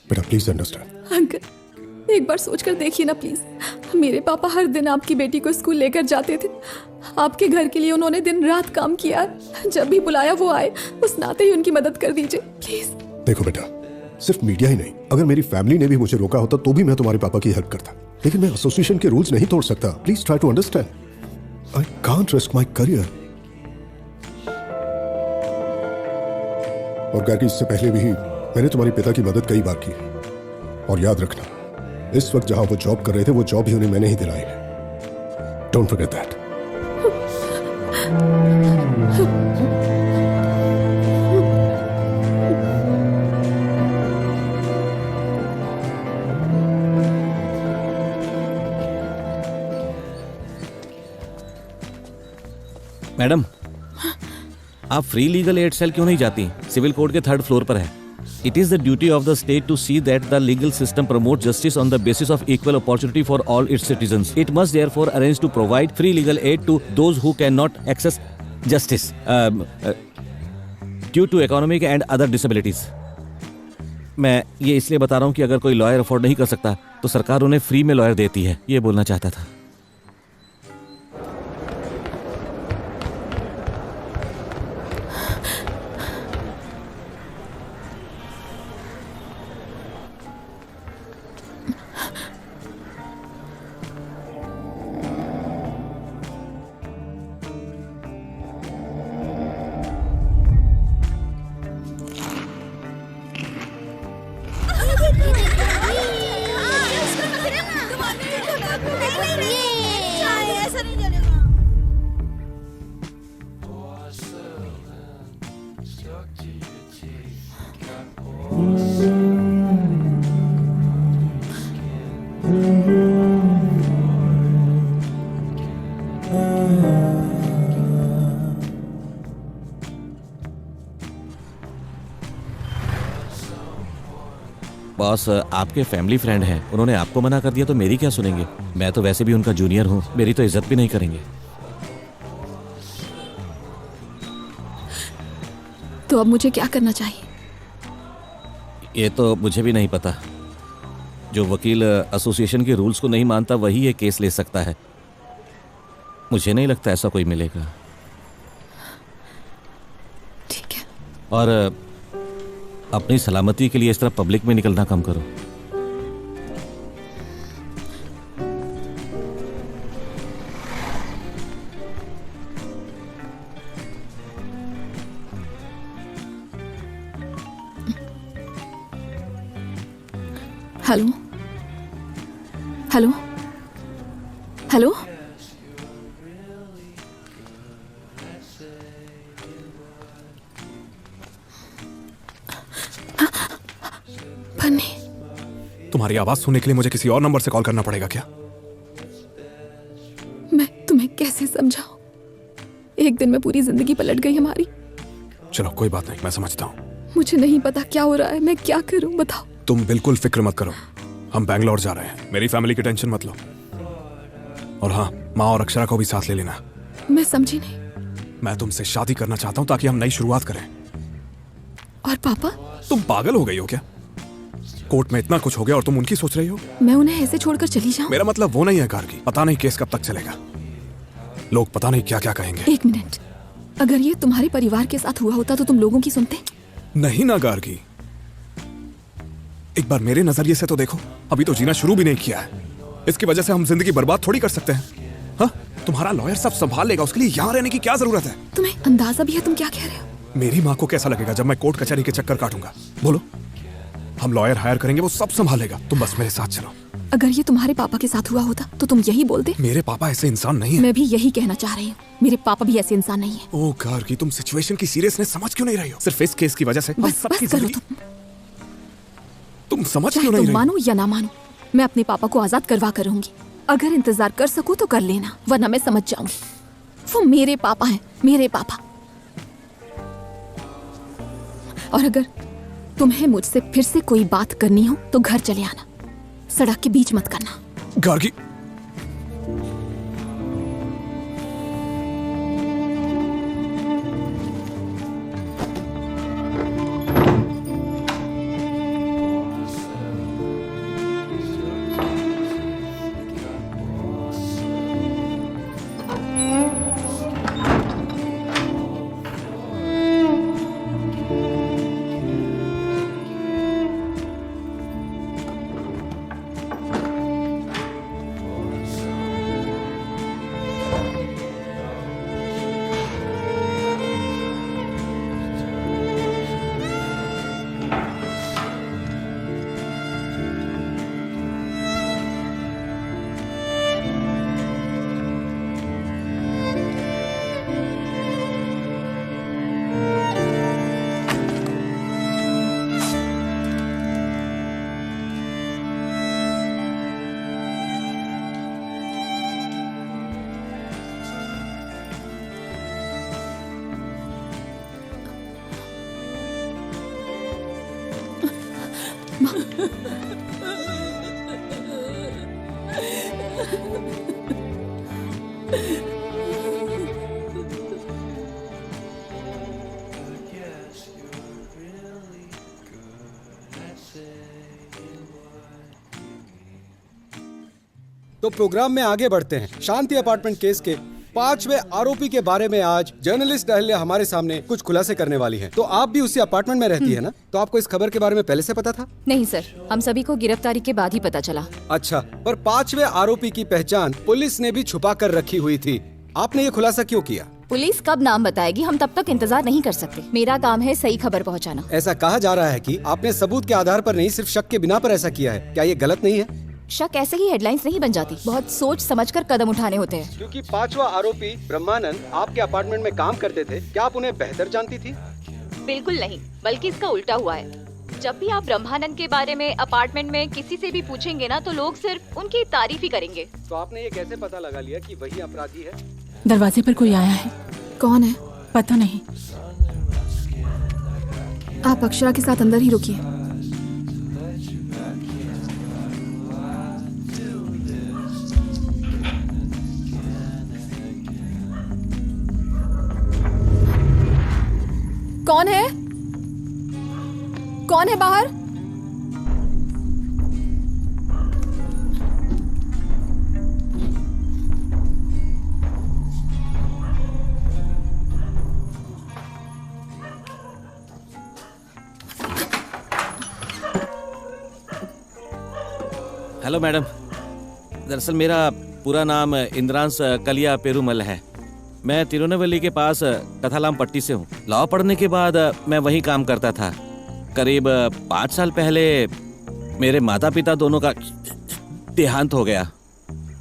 G: बेटा प्लीज अंडरस्टैंड।
A: अंकल एक बार सोचकर देखिए ना प्लीज। मेरे पापा हर दिन आपकी बेटी को स्कूल लेकर जाते थे। आपके घर के लिए उन्होंने दिन रात काम किया। जब भी बुलाया वो आए। उस नाते ही उनकी मदद कर दीजिए प्लीज।
G: देखो बेटा, सिर्फ मीडिया ही नहीं, अगर मेरी फैमिली ने भी मुझे रोका होता तो भी मैं तुम्हारे पापा की हेल्प करता, लेकिन मैं एसोसिएशन के रूल्स नहीं तोड़ सकता। Please try to understand. I can't risk my career. और गार्गी, इससे पहले भी मैंने तुम्हारे पिता की मदद कई बार की है। और याद रखना, इस वक्त जहां वो जॉब कर रहे थे वो जॉब भी उन्हें मैंने ही दिलाई है। Don't forget that.
H: मैडम, आप फ्री लीगल एड सेल क्यों नहीं जाती? सिविल कोर्ट के 3rd फ्लोर पर है। It is the duty of the state to see that the legal system promotes justice on the basis of equal opportunity for all its citizens. It must therefore arrange to provide free legal aid to those who cannot access justice due to economic and other disabilities. मैं ये इसलिए बता रहा हूँ कि अगर कोई lawyer afford नहीं कर सकता तो सरकार उन्हें फ्री में लॉयर देती है। ये बोलना चाहता था। बॉस, आपके फैमिली फ्रेंड हैं, उन्होंने आपको मना कर दिया तो मेरी क्या सुनेंगे? मैं तो वैसे भी उनका जूनियर हूँ, मेरी तो इज्जत भी नहीं करेंगे।
A: तो अब मुझे क्या करना चाहिए?
H: ये तो मुझे भी नहीं पता। जो वकील एसोसिएशन के रूल्स को नहीं मानता वही ये केस ले सकता है। मुझे नहीं लगता ऐसा कोई मिलेगा।
A: ठीक है।
H: और अपनी सलामती के लिए इस तरह पब्लिक में निकलना कम करो।
A: हेलो हेलो हेलो,
L: तुम्हारी आवाज सुनने के लिए मुझे किसी और नंबर से कॉल करना पड़ेगा क्या?
A: मैं तुम्हें कैसे समझाऊं? एक दिन में पूरी जिंदगी पलट गई हमारी।
L: चलो कोई बात नहीं, मैं समझता हूँ।
A: मुझे नहीं पता क्या हो रहा है, मैं क्या करूं बताओ।
L: तुम बिल्कुल फिक्र मत करो, हम बैंगलोर जा रहे हैं। मेरी फैमिली की टेंशन मत लो। और हाँ, माँ और अक्षरा को भी साथ ले लेना।
A: मैं समझी नहीं।
L: मैं तुमसे शादी करना चाहता हूँ ताकि हम नई शुरुआत करें।
A: और पापा?
L: तुम पागल हो गई हो क्या? कोर्ट में इतना कुछ हो गया और तुम उनकी सोच रही हो?
A: मैं उन्हें ऐसे छोड़कर चली जाऊं?
L: मेरा मतलब वो नहीं है गार्गी। पता नहीं केस कब तक चलेगा, लोग पता नहीं क्या क्या कहेंगे।
A: एक मिनट, अगर ये तुम्हारे परिवार के साथ हुआ होता तो तुम लोगों की सुनते?
L: नहीं ना गार्गी, एक बार मेरे नजरिए से तो देखो। अभी तो जीना शुरू भी नहीं किया है। इसकी वजह से हम जिंदगी बर्बाद थोड़ी कर सकते हैं। हाँ, तुम्हारा लॉयर सब संभाल लेगा, उसके लिए यहाँ रहने की क्या जरूरत है?
A: तुम्हें अंदाजा भी है तुम क्या कह रहे हो?
L: मेरी माँ को कैसा लगेगा जब मैं कोर्ट कचहरी के चक्कर काटूंगा? बोलो। हम लॉयर हायर करेंगे, वो सब संभालेगा, तुम बस मेरे साथ चलो।
A: अगर ये तुम्हारे पापा के साथ हुआ होता तो तुम यही बोलते?
L: मेरे पापा ऐसे इंसान नहीं है।
A: मैं भी यही कहना चाह रही हूँ, मेरे पापा भी ऐसे इंसान नहीं है।
L: ओ गार्गी, तुम सिचुएशन की सीरियसनेस समझ क्यों नहीं रही हो? सिर्फ इस केस की वजह से
A: बस करो
L: तुम समझ क्यों नहीं
A: रही?
L: तुम
A: मानो या ना मानो, मैं अपने पापा को आजाद करवा कर रहूंगी। अगर इंतजार कर सकूं तो कर लेना, वरना मैं समझ जाऊंगी। वो मेरे पापा हैं, मेरे पापा। और अगर तुम्हें मुझसे फिर से कोई बात करनी हो तो घर चले आना, सड़क के बीच मत करना।
L: गार्गी,
O: तो प्रोग्राम में आगे बढ़ते हैं। शांति अपार्टमेंट केस के 5वें आरोपी के बारे में आज जर्नलिस्ट अहल्या हमारे सामने कुछ खुलासे करने वाली हैं। तो आप भी उसी अपार्टमेंट में रहती है ना? तो आपको इस खबर के बारे में पहले से पता था?
A: नहीं सर, हम सभी को गिरफ्तारी के बाद ही पता चला।
O: अच्छा, पर 5वें आरोपी की पहचान पुलिस ने भी छुपा कर रखी हुई थी। आपने ये खुलासा क्यों किया?
A: पुलिस कब नाम बताएगी हम तब तक इंतजार नहीं कर सकते। मेरा काम है सही खबर पहुंचाना।
O: ऐसा कहा जा रहा है कि आपने सबूत के आधार पर नहीं, सिर्फ शक के बिना पर ऐसा किया है। क्या ये गलत नहीं है?
A: शक ऐसे ही हेडलाइंस नहीं बन जाती, बहुत सोच समझकर कदम उठाने होते हैं।
O: क्योंकि 5वां आरोपी ब्रह्मानंद आपके अपार्टमेंट में काम करते थे, क्या आप उन्हें बेहतर जानती थी?
A: बिल्कुल नहीं, बल्कि इसका उल्टा हुआ है। जब भी आप ब्रह्मानंद के बारे में अपार्टमेंट में किसी से भी पूछेंगे ना, तो लोग सिर्फ उनकी तारीफ ही करेंगे।
O: तो आपने ये कैसे पता लगा लिया कि वही अपराधी है?
B: दरवाजे पर कोई आया है।
A: कौन है?
B: पता नहीं।
A: आप अक्षरा के साथ अंदर ही रुकिए। कौन है? कौन है बाहर?
H: हेलो मैडम, दरअसल मेरा पूरा नाम इंद्रांश कलिया पेरूमल है। मैं तिरुनेलवेली के पास कथालाम पट्टी से हूँ। लॉ पढ़ने के बाद मैं वहीं काम करता था। करीब 5 साल पहले मेरे माता पिता दोनों का देहांत हो गया।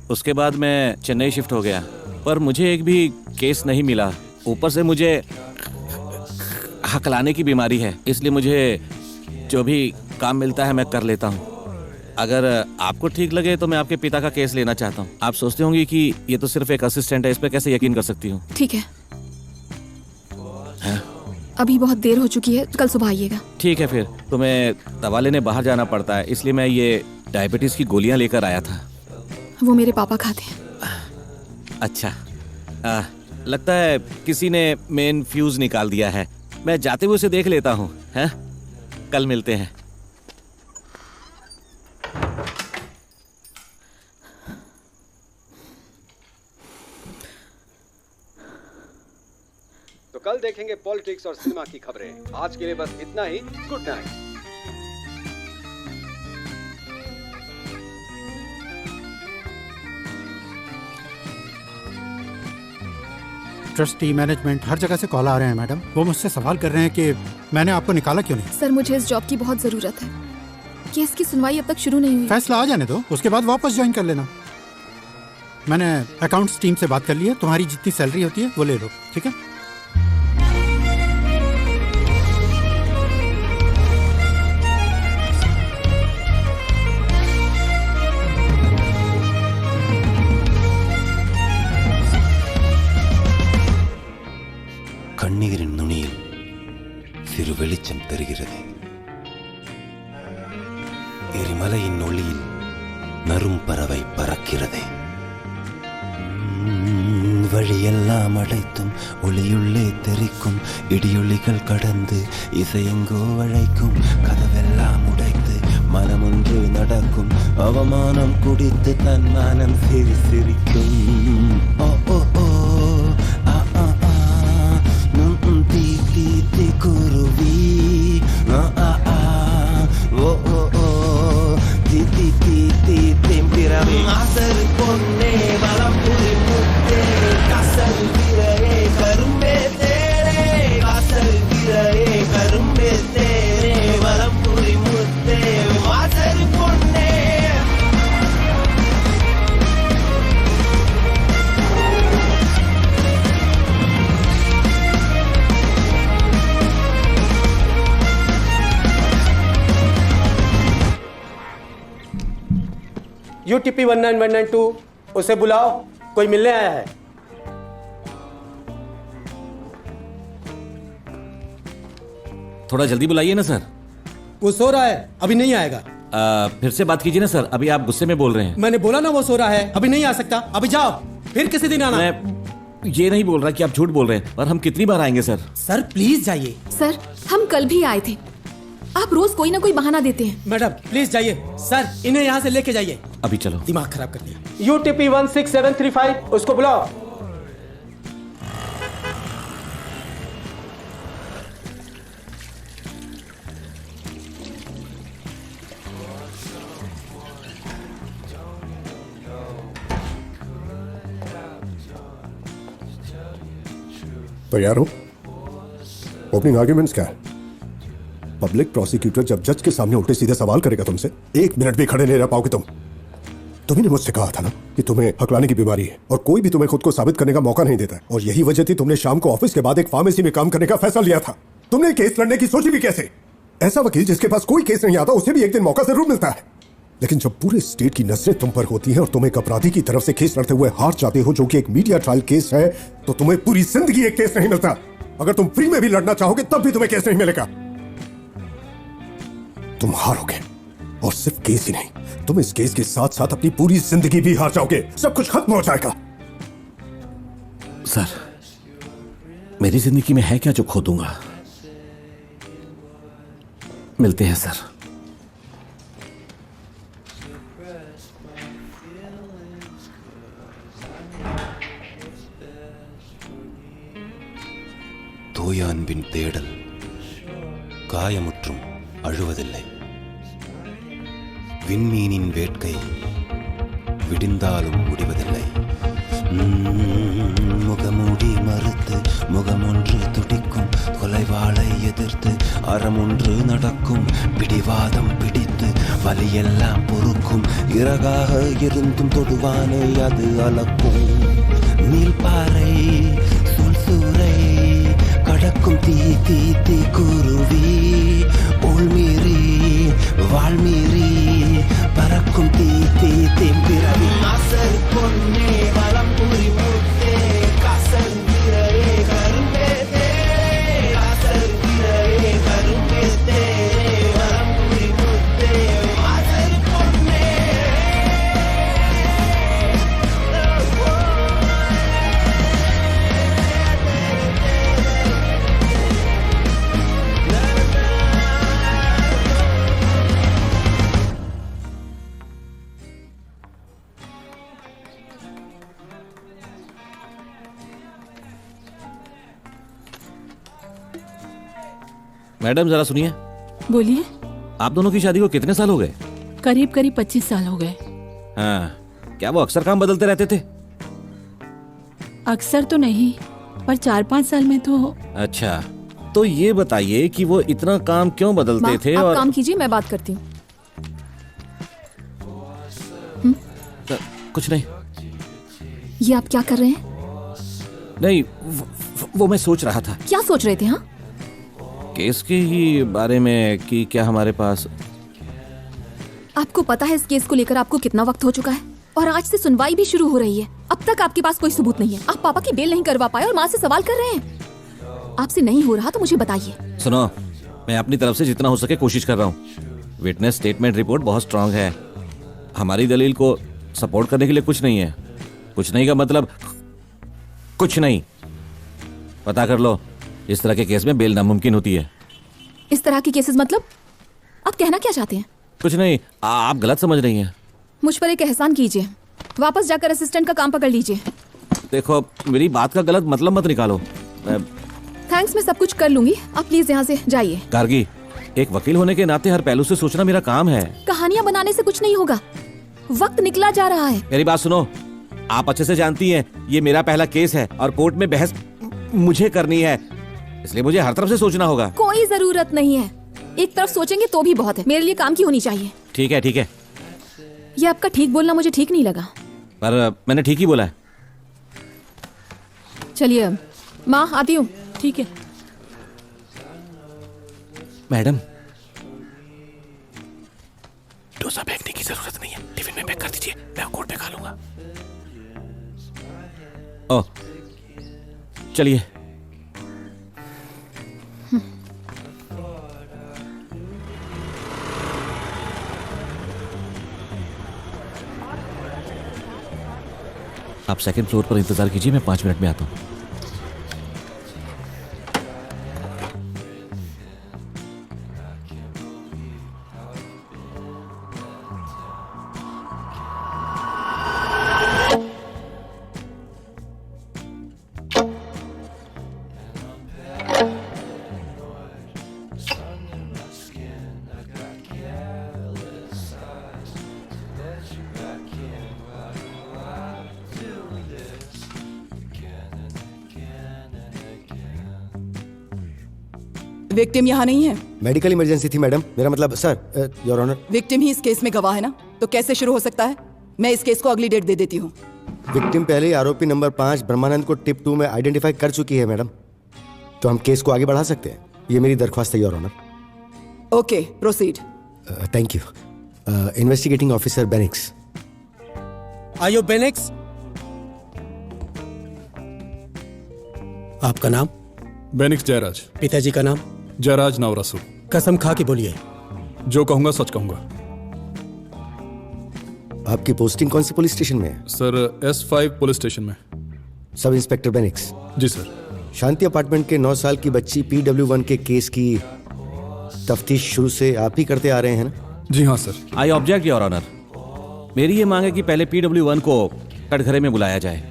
H: उसके बाद मैं चेन्नई शिफ्ट हो गया, पर मुझे एक भी केस नहीं मिला। ऊपर से मुझे हकलाने की बीमारी है, इसलिए मुझे जो भी काम मिलता है मैं कर लेता हूँ। अगर आपको ठीक लगे तो मैं आपके पिता का केस लेना चाहता हूँ। आप सोचते होंगे कि ये तो सिर्फ एक असिस्टेंट है, इस पर कैसे यकीन कर सकती हूँ?
A: ठीक है, अभी बहुत देर हो चुकी है, कल सुबह आइएगा।
H: ठीक है, फिर तुम्हें दवा लेने बाहर जाना पड़ता है, इसलिए मैं ये डायबिटीज की गोलियां लेकर आया था।
A: वो मेरे पापा खाते हैं।
H: अच्छा, लगता है किसी ने मेन फ्यूज निकाल दिया है। मैं जाते हुए उसे देख लेता हूँ। कल मिलते हैं।
O: तो कल देखेंगे पॉलिटिक्स और सिनेमा की खबरें। आज के लिए बस इतना ही। Good night.
P: ट्रस्टी, मैनेजमेंट, हर जगह से कॉल आ रहे हैं मैडम। वो मुझसे सवाल कर रहे हैं कि मैंने आपको निकाला क्यों नहीं।
A: सर, मुझे इस जॉब की बहुत जरूरत है। केस की सुनवाई अब तक शुरू नहीं हुई।
P: फैसला आ जाने दो, उसके बाद वापस ज्वाइन कर लेना। मैंने अकाउंट्स टीम से बात कर ली है, तुम्हारी जितनी सैलरी होती है वो ले लो, ठीक है?
Q: கண்ணீரின் நுனியில் சிறு வெளிச்சம் தெரிகிறது. எரிமலையின் ஒளியில் நரும் பறவை பறக்கிறது. வழியெல்லாம் அடைத்தும் ஒளியுள்ளே தெரிக்கும் இடியொளிகள் கடந்து இசையெங்கோ அழைக்கும். கதவெல்லாம் உடைத்து மனமொன்று நடக்கும். அவமானம் குடித்து தன் மனம் சிரிக்கும். ஓ ஓ ஓ தீ குருவி ஓ ஓ ஓ தீ தீ தீ தீ தெம்பிரவே ஆசரு பொன்னே வலம் புரி முத்தே காசல் விரே கரும்பே தேரே காசல் விரே கரும்பே தேரே வலம் புரி முத்தே ஆசரு பொன்னே.
I: UTP 19192 उसे बुलाओ, कोई मिलने आया है।
H: थोड़ा जल्दी बुलाइए ना सर।
I: वो सो रहा है, अभी नहीं आएगा।
H: फिर से बात कीजिए ना सर, अभी आप गुस्से में बोल रहे हैं।
I: मैंने बोला ना वो सो रहा है, अभी नहीं आ सकता। अभी जाओ, फिर किसी दिन आना।
H: मैं ये नहीं बोल रहा कि आप झूठ बोल रहे हैं, पर हम कितनी बार आएंगे सर?
I: सर प्लीज जाइए।
A: सर हम कल भी आए थे, आप रोज कोई ना कोई बहाना देते हैं।
I: मैडम प्लीज जाइए। सर इन्हें यहाँ से लेके जाइए।
H: अभी चलो।
I: दिमाग खराब कर दिया। UTP 16735 उसको बुलाओ।
G: तैयार हो? ओपनिंग आर्ग्यूमेंट्स क्या है? पब्लिक प्रोसिक्यूटर जब जज के सामने उल्टे सीधे सवाल करेगा तुमसे, 1 मिनट भी खड़े नहीं रह पाओगे तुम। तुम्ही ने मुझसे कहा था ना कि तुम्हें हकलाने की बीमारी है और कोई भी तुम्हें खुद को साबित करने का मौका नहीं देता है, और यही वजह थी तुमने शाम को ऑफिस के बाद एक फार्मेसी में काम करने का फैसला लिया था। तुमने केस लड़ने की सोची भी कैसे? ऐसा वकील जिसके पास कोई केस नहीं आता, उसे भी एक दिन मौका जरूर मिलता है। लेकिन जब पूरे स्टेट की नजरें तुम पर होती हैं और तुम एक अपराधी की तरफ से केस लड़ते हुए हार जाते हो, जो कि एक मीडिया ट्रायल केस है, तो तुम्हें पूरी जिंदगी एक केस नहीं मिलता। अगर तुम फ्री में भी लड़ना चाहोगे तब भी तुम्हें केस नहीं मिलेगा। तुम हारोगे, और सिर्फ केस ही नहीं, तुम इस केस के साथ साथ अपनी पूरी जिंदगी भी हार जाओगे। सब कुछ खत्म हो जाएगा।
H: सर मेरी जिंदगी में है क्या जो खो दूंगा? मिलते हैं सर।
Q: தூய அன்பின் தேடல் காயமுற்றும் அழுவதில்லை. விண்மீனின் வேட்கை விடிந்தாலும் முடிவதில்லை. முகமூடி மறுத்து முகமொன்று துடிக்கும், கொலைவாளை எதிர்த்து அறமொன்று நடக்கும், பிடிவாதம் பிடித்து வலியெல்லாம் பொறுக்கும், இறகாக இருந்தும் தொடுவானை அது அளக்கும். நீல்பாறை சூழ்சூரை கடக்கும் தீ தீ தீ குருவி, உள்மீறி வாழ்மீறி பறக்கும் தீ தீ தீம்பிறவி. அசர் பொன்னே வளம்புரி முத்தே கசர் வீரரே கரும்பேத்தே, அசர் வீரரே கரும்பேத்தே வளம்புரி முத்தே அசர் பொன்னே.
H: मैडम जरा सुनिए।
B: बोलिए।
H: आप दोनों की शादी को कितने साल हो गए?
B: करीब करीब 25 साल हो गए।
H: हाँ, क्या वो अक्सर काम बदलते रहते थे?
B: अक्सर तो नहीं, पर 4-5 साल में तो।
H: अच्छा, तो ये बताइए कि वो इतना काम क्यों बदलते थे?
A: आप
H: और
A: काम कीजिए, मैं बात करती हूँ।
H: कुछ नहीं।
A: ये आप क्या कर रहे हैं?
H: नहीं, वो मैं सोच रहा था।
A: क्या सोच रहे थे? हाँ,
H: केस के ही बारे में कि क्या हमारे पास।
A: आपको पता है इस केस को लेकर आपको कितना वक्त हो चुका है, और आज से सुनवाई भी शुरू हो रही है। अब तक आपके पास कोई सबूत नहीं है। आप पापा की बेल नहीं करवा पाए और माँ से सवाल कर रहे हैं। आपसे नहीं हो रहा तो मुझे बताइए।
H: सुनो, मैं अपनी तरफ से जितना हो सके कोशिश कर रहा हूँ। विटनेस स्टेटमेंट रिपोर्ट बहुत स्ट्रांग है। हमारी दलील को सपोर्ट करने के लिए कुछ नहीं है। कुछ नहीं का मतलब कुछ नहीं। पता कर लो, इस तरह के केस में बेल नामुमकिन होती है।
A: इस तरह की केसेस मतलब? आप कहना क्या चाहते हैं?
H: कुछ नहीं, आप गलत समझ रही हैं।
A: मुझ पर एक एहसान कीजिए, वापस जाकर असिस्टेंट का काम पकड़ लीजिए।
H: देखो, मेरी बात का गलत मतलब मत निकालो।
A: थैंक्स, मैं सब कुछ कर लूंगी। आप प्लीज यहाँ से जाइए।
H: गार्गी, एक वकील होने के नाते हर पहलू से सोचना मेरा काम है।
A: कहानियाँ बनाने से कुछ नहीं होगा, वक्त निकला जा रहा है।
H: मेरी बात सुनो, आप अच्छे से जानती हैं ये मेरा पहला केस है और कोर्ट में बहस मुझे करनी है, इसलिए मुझे हर तरफ से सोचना होगा।
A: कोई जरूरत नहीं है, एक तरफ सोचेंगे तो भी बहुत है। मेरे लिए काम की होनी चाहिए।
H: ठीक है, ठीक है।
A: ये आपका ठीक बोलना मुझे ठीक नहीं लगा।
H: पर मैंने ठीक ही बोला है।
A: चलिए माँ, आती हूँ।
B: ठीक है।
H: मैडम, डोसा फेंकने की जरूरत नहीं है, टिफिन में पैक कर दीजिए, मैं कोर्ट में खा लूंगा। ओह, चलिए। आप सेकंड फ्लोर पर इंतजार कीजिए, मैं 5 मिनट में आता हूँ।
R: विक्टिम यहाँ नहीं है।
S: मेडिकल इमरजेंसी थी मैडम, मेरा मतलब सर, योर ऑनर।
R: विक्टिम ही इस केस में गवाह है ना, तो कैसे शुरू हो सकता है? मैं इस केस को अगली डेट दे देती हूँ।
S: विक्टिम पहले ही आरोपी नंबर 5 ब्रह्मानंद को टिप 2 में आइडेंटिफाई कर चुकी है मैडम, तो हम केस को आगे बढ़ा सकते हैं। ये मेरी दरख्वास्त है your honour.
R: Okay, proceed.
S: Thank you. Investigating officer Benix.
I: आयो बेनिक्स, आपका नाम?
D: बेनिक्स जयराज।
I: पिताजी का नाम?
D: जयराज नवरसु।
I: कसम खा के बोलिए।
D: जो कहूंगा सच कहूंगा।
S: आपकी पोस्टिंग कौन सी पुलिस स्टेशन में है?
D: सर, S5 पुलिस स्टेशन में।
S: Sub inspector Bennix.
D: जी सर।
S: शांति अपार्टमेंट के 9 साल की बच्ची PW1 के केस की तफ्तीश शुरू से आप ही करते आ रहे हैं ना?
D: जी हाँ sir.
H: I object your honour. मेरी ये मांग है कि पहले PW1 को कटघरे में बुलाया जाए।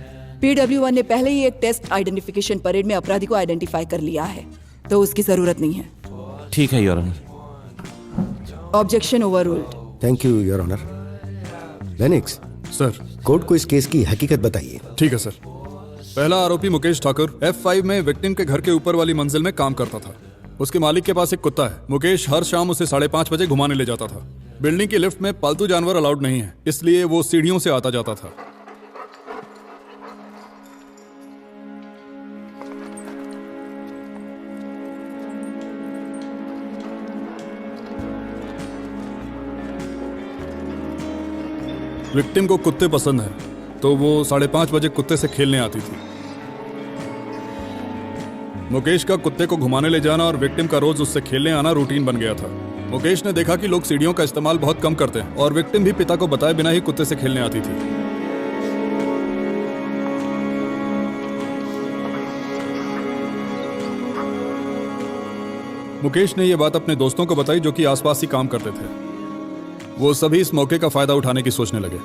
R: PW1 ने पहले ही एक टेस्ट आइडेंटिफिकेशन परेड में अपराधी को आइडेंटिफाई कर लिया है, तो उसकी जरूरत नहीं है।
H: ठीक है your honour.
R: Objection overruled.
S: Thank you your honour. Benix
D: sir,
S: court को इस केस की हकीकत बताइए।
D: ठीक है सर। पहला आरोपी मुकेश ठाकुर F5 में विक्टिम के घर के ऊपर वाली मंजिल में काम करता था। उसके मालिक के पास एक कुत्ता है। मुकेश हर शाम उसे 5:30 बजे घुमाने ले जाता था। बिल्डिंग की लिफ्ट में पालतू जानवर अलाउड नहीं है, इसलिए वो सीढ़ियों से आता जाता था। विक्टिम को कुत्ते पसंद है, तो वो 5:30 बजे कुत्ते से खेलने आती थी। मुकेश का कुत्ते को घुमाने ले जाना और विक्टिम का रोज उससे खेलने आना रूटीन बन गया था। मुकेश ने देखा कि लोग सीढ़ियों का इस्तेमाल बहुत कम करते हैं और विक्टिम भी पिता को बताए बिना ही कुत्ते से खेलने आती थी। मुकेश ने यह बात अपने दोस्तों को बताई जो कि आसपास ही काम करते थे। वो सभी इस मौके का फायदा उठाने की सोचने लगे।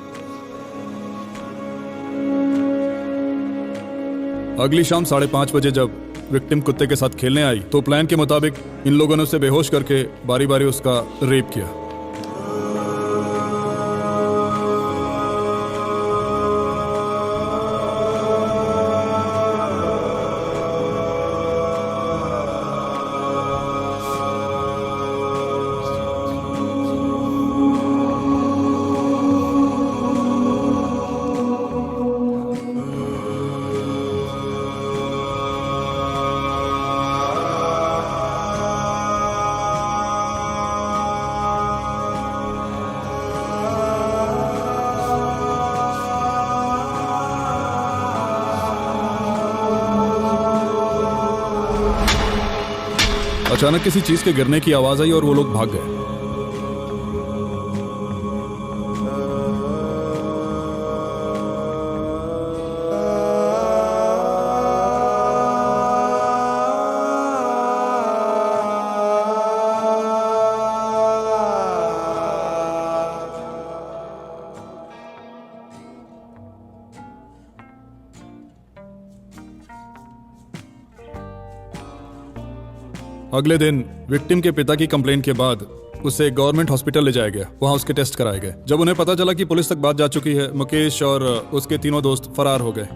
D: अगली शाम 5:30 बजे जब विक्टिम कुत्ते के साथ खेलने आई तो प्लान के मुताबिक इन लोगों ने उसे बेहोश करके बारी बारी उसका रेप किया। अचानक किसी चीज के गिरने की आवाज आई और वो लोग भाग गए। अगले दिन विक्टिम के पिता की कंप्लेंट के बाद उसे गवर्नमेंट हॉस्पिटल ले जाया गया। वहां उसके टेस्ट कराए गए। जब उन्हें पता चला कि पुलिस तक बात जा चुकी है, मुकेश और उसके तीनों दोस्त फरार हो गए।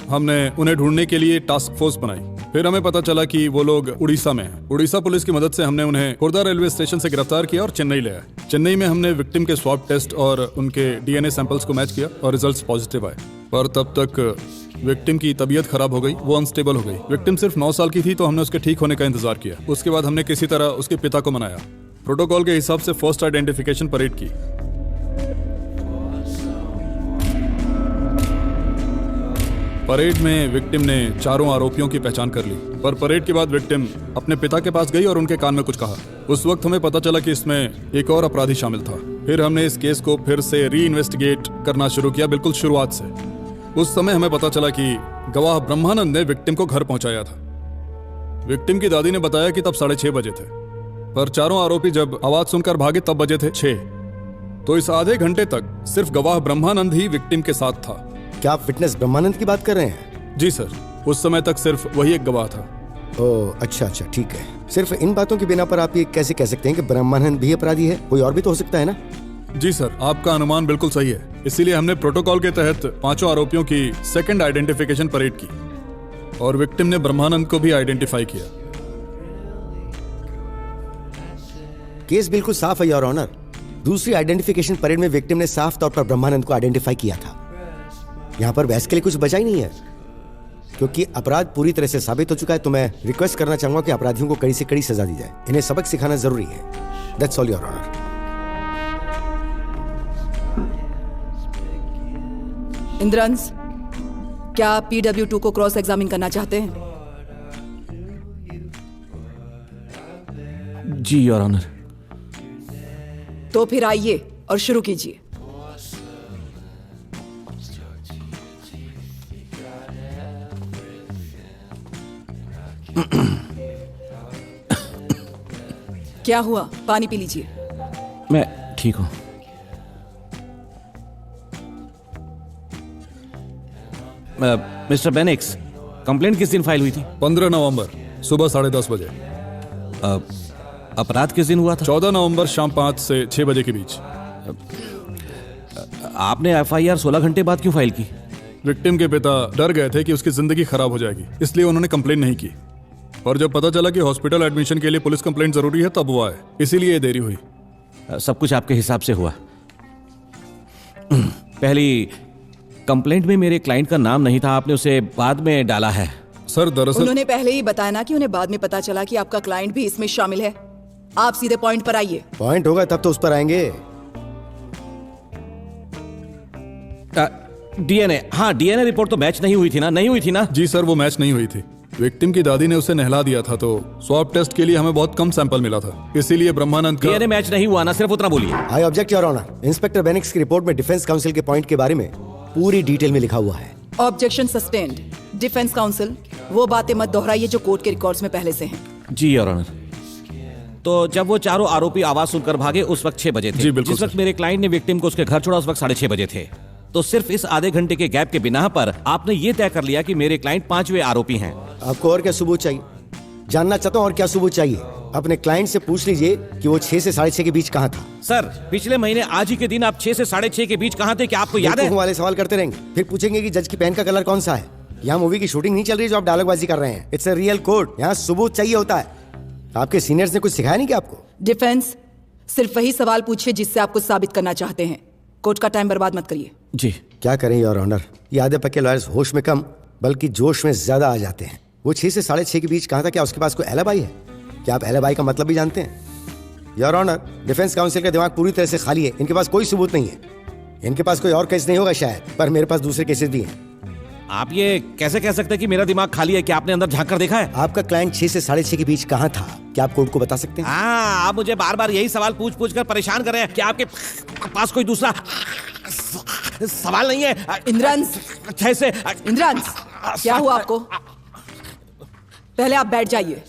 D: हमने उन्हें ढूंढने के लिए टास्क फोर्स बनाई। फिर हमें पता चला कि वो लोग उड़ीसा में हैं। उड़ीसा पुलिस की मदद से हमने उन्हें खुर्दा रेलवे स्टेशन से गिरफ्तार किया और चेन्नई ले आए। चेन्नई में हमने विक्टिम के स्वैब टेस्ट और उनके DNA सैंपल्स को मैच किया और रिजल्ट्स पॉजिटिव आए। पर तब तक विक्टिम की तबीयत खराब हो गई, वो अनस्टेबल हो गई। विक्टिम सिर्फ 9 साल की थी, तो हमने उसके ठीक होने का इंतजार किया। उसके बाद हमने किसी तरह उसके पिता को मनाया। प्रोटोकॉल के हिसाब से फर्स्ट आइडेंटिफिकेशन परेड की। परेड में विक्टिम ने 4 आरोपियों की पहचान कर ली, पर परेड के बाद विक्टिम अपने पिता के पास गई और उनके कान में कुछ कहा। उस वक्त हमें पता चला कि इसमें एक और अपराधी शामिल था। फिर हमने इस केस को फिर से री इन्वेस्टिगेट करना शुरू किया, बिल्कुल शुरुआत से। उस समय हमें पता चला कि गवाह ब्रह्मानंद ने विक्टिम को घर पहुंचाया था। विक्टिम की दादी ने बताया कि तब 6:30 बजे थे, पर चारों आरोपी जब आवाज सुनकर भागे तब बजे थे 6। तो इस आधे घंटे तक सिर्फ गवाह ब्रह्मानंद ही विक्टिम के साथ था।
S: क्या आप विटनेस ब्रह्मानंद की बात कर रहे हैं?
D: जी सर, उस समय तक सिर्फ वही एक गवाह था।
S: ओह अच्छा अच्छा, ठीक है। सिर्फ इन बातों की बिना पर आप ये कैसे कह सकते हैं कि ब्रह्मानंद भी अपराधी है? कोई और भी तो हो सकता है ना?
D: जी सर, आपका अनुमान बिल्कुल सही है। इसीलिए हमने प्रोटोकॉल के तहत 5 आरोपियों की सेकंड आइडेंटिफिकेशन परेड की और विक्टिम ने ब्रह्मानंद को भी आइडेंटिफाई किया।
S: केस बिल्कुल साफ है योर ऑनर। दूसरी आइडेंटिफिकेशन परेड में विक्टिम ने साफ तौर पर ब्रह्मानंद को आइडेंटिफाई किया था। यहाँ पर बहस के लिए कुछ बचा ही नहीं है, क्योंकि अपराध पूरी तरह से साबित हो चुका है। तो मैं रिक्वेस्ट करना चाहूंगा कि अपराधियों को कड़ी से कड़ी सजा दी जाए। इन्हें सबक सिखाना जरूरी है। That's all your honour.
R: Indransh, क्या आप PW2 को क्रॉस एग्जामिन करना चाहते हैं?
H: जी योर ऑनर।
R: तो फिर आइए और शुरू कीजिए। क्या हुआ? पानी पी लीजिए।
H: मैं ठीक हूं। मिस्टर बेनिक्स, कंप्लेंट किस दिन फाइल हुई थी?
D: 15 नवंबर सुबह 10:30 बजे।
H: अपराध किस दिन हुआ था?
D: 14 नवंबर शाम 5 से 6 बजे के बीच।
H: आपने FIR 16 घंटे बाद क्यों फाइल की?
D: विक्टिम के पिता डर गए थे कि उसकी जिंदगी खराब हो जाएगी, इसलिए उन्होंने कंप्लेंट नहीं की। और जब पता चला कि हॉस्पिटल एडमिशन के लिए पुलिस कंप्लेंट जरूरी है तब वो आए, इसीलिए ये देरी हुई।
H: सब कुछ आपके हिसाब से हुआ। पहली कंप्लेंट में मेरे क्लाइंट का नाम नहीं था, आपने उसे बाद में डाला है।
D: सर दरअसल
R: उन्होंने पहले ही बताया ना कि उन्हें बाद में पता चला कि आपका क्लाइंट भी इसमें शामिल है। आप सीधे पॉइंट पर आइए।
S: पॉइंट होगा तब तो उस पर आएंगे।
H: DNA, हाँ DNA रिपोर्ट तो मैच नहीं हुई थी ना? नहीं हुई थी ना?
D: जी सर, वो मैच नहीं हुई थी। विक्टिम की दादी ने उसे नहला दिया था, तो स्वैब टेस्ट के लिए हमें बहुत कम सैंपल मिला था, इसीलिए ब्रह्मानंद का
H: DNA मैच नहीं हुआ ना, सिर्फ उतना बोलिए।
S: I object your honour. Inspector Benix की रिपोर्ट में डिफेंस काउंसिल के पॉइंट के बारे में पूरी डिटेल में लिखा हुआ है।
R: Objection sustained. डिफेंस काउंसिल, वो बातें मत दोहराइए जो कोर्ट के रिकॉर्ड्स में पहले से हैं।
H: जी योर ऑनर। तो जब वो चारों आरोपी आवाज सुनकर भागे उस वक्त 6 बजे थे।
D: जी बिल्कुल।
H: जिस वक्त मेरे क्लाइंट ने विक्टिम को उसके घर छोड़ा उस वक्त 6:30 बजे थे। तो सिर्फ इस आधे घंटे के गैप के बिना पर आपने ये तय कर लिया कि मेरे क्लाइंट 5वें आरोपी हैं।
S: आपको और क्या सबूत चाहिए? जानना चाहता हूँ और क्या सबूत चाहिए। अपने क्लाइंट से पूछ लीजिए कि वो 6 से 6:30 के बीच कहाँ था।
H: सर, पिछले महीने आज ही के दिन आप 6 से 6:30 के बीच कहाँ थे? क्या आपको याद है?
S: वाले सवाल करते रहेंगे, फिर पूछेंगे कि जज की पेन का कलर कौन सा है। यहाँ मूवी की शूटिंग नहीं चल रही जो आप डायलॉगबाजी कर रहे हैं। It's a real court. यहाँ सबूत चाहिए होता है। आपके सीनियर्स ने कुछ सिखाया नहीं क्या आपको?
R: डिफेंस, सिर्फ वही सवाल पूछिए जिससे आप कुछ साबित करना चाहते हैं। कोर्ट का टाइम बर्बाद मत करिए।
H: जी।
S: क्या करें योर ऑनर, ये आधे पक्के लॉयर्स होश में कम बल्कि जोश में ज्यादा आ जाते हैं। वो 6 से 6:30 के बीच कहाँ था? क्या उसके पास कोई एलिबाई है? क्या आप एलिबाई का मतलब भी जानते हैं? योर ऑनर, डिफेंस काउंसिल का दिमाग पूरी तरह से खाली है। इनके पास कोई सबूत नहीं है। इनके पास कोई और केस नहीं होगा शायद, पर मेरे पास दूसरे केसेस भी हैं।
H: आप ये कैसे कह सकते हैं कि मेरा दिमाग खाली है? क्या आपने अंदर झांक कर देखा है?
S: आपका क्लाइंट 6 से 6:30 के बीच कहाँ था? क्या आप कोर्ट को बता सकते हैं?
H: आप मुझे बार बार यही सवाल पूछ पूछ कर परेशान कर रहे हैं। क्या आपके पास कोई दूसरा सवाल नहीं है?
R: इंद्रांश,
H: 6 से
R: इंद्रांश, क्या हुआ आपको? पहले आप बैठ जाइए।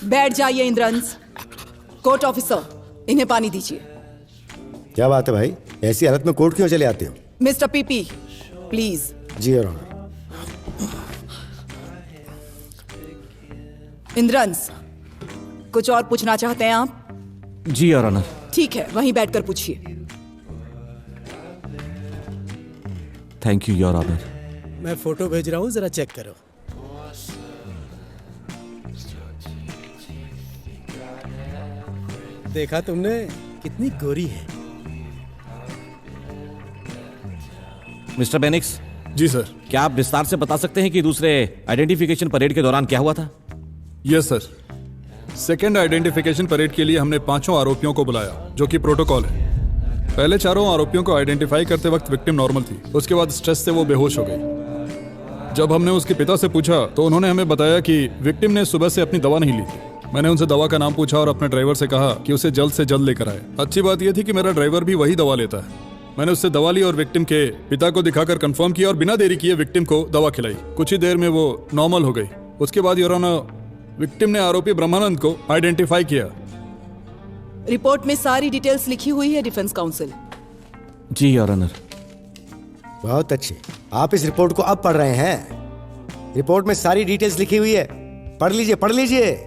R: बैठ जाइए इंद्रांश। कोर्ट ऑफिसर, इन्हें पानी दीजिए।
S: क्या बात है भाई, ऐसी हालत में कोर्ट क्यों चले आते हो?
R: Mr PP, please.
S: जी योर ऑनर।
R: इंद्रांश, कुछ और पूछना चाहते हैं आप?
H: जी योर ऑनर।
R: ठीक है, वहीं बैठकर पूछिए।
H: Thank you your honour.
I: मैं फोटो भेज रहा हूँ, जरा चेक करो। देखा तुमने कितनी गोरी है।
H: मिस्टर बेनिक्स।
D: जी सर।
H: क्या आप विस्तार से बता सकते हैं कि दूसरे आइडेंटिफिकेशन परेड के दौरान क्या हुआ था?
D: Yes sir. Second identification parade के लिए हमने 5 आरोपियों को बुलाया, जो कि प्रोटोकॉल है। पहले 4 आरोपियों को आइडेंटिफाई करते वक्त विक्टिम नॉर्मल थी। उसके बाद स्ट्रेस से वो बेहोश हो गई। जब हमने उसके पिता से पूछा तो उन्होंने हमें बताया कि विक्टिम ने सुबह से अपनी दवा नहीं ली थी। मैंने उनसे दवा का नाम पूछा और अपने ड्राइवर से कहा कि उसे जल्द से जल्द लेकर आए। अच्छी बात यह थी कि मेरा ड्राइवर भी वही दवा लेता है। मैंने उससे दवा ली और विक्टिम के पिता को दिखाकर कंफर्म किया और बिना देरी किए विक्टिम को दवा खिलाई। कुछ ही देर में वो नॉर्मल हो गई। उसके बाद योर ऑनर विक्टिम ने आरोपी ब्रह्मानंद को आइडेंटिफाई किया।
R: रिपोर्ट में सारी डिटेल्स लिखी हुई है डिफेंस काउंसिल।
H: जी योर ऑनर।
S: बहुत अच्छे, आप इस रिपोर्ट को अब पढ़ रहे हैं। रिपोर्ट में सारी डिटेल्स लिखी हुई है, पढ़ लीजिए पढ़ लीजिए।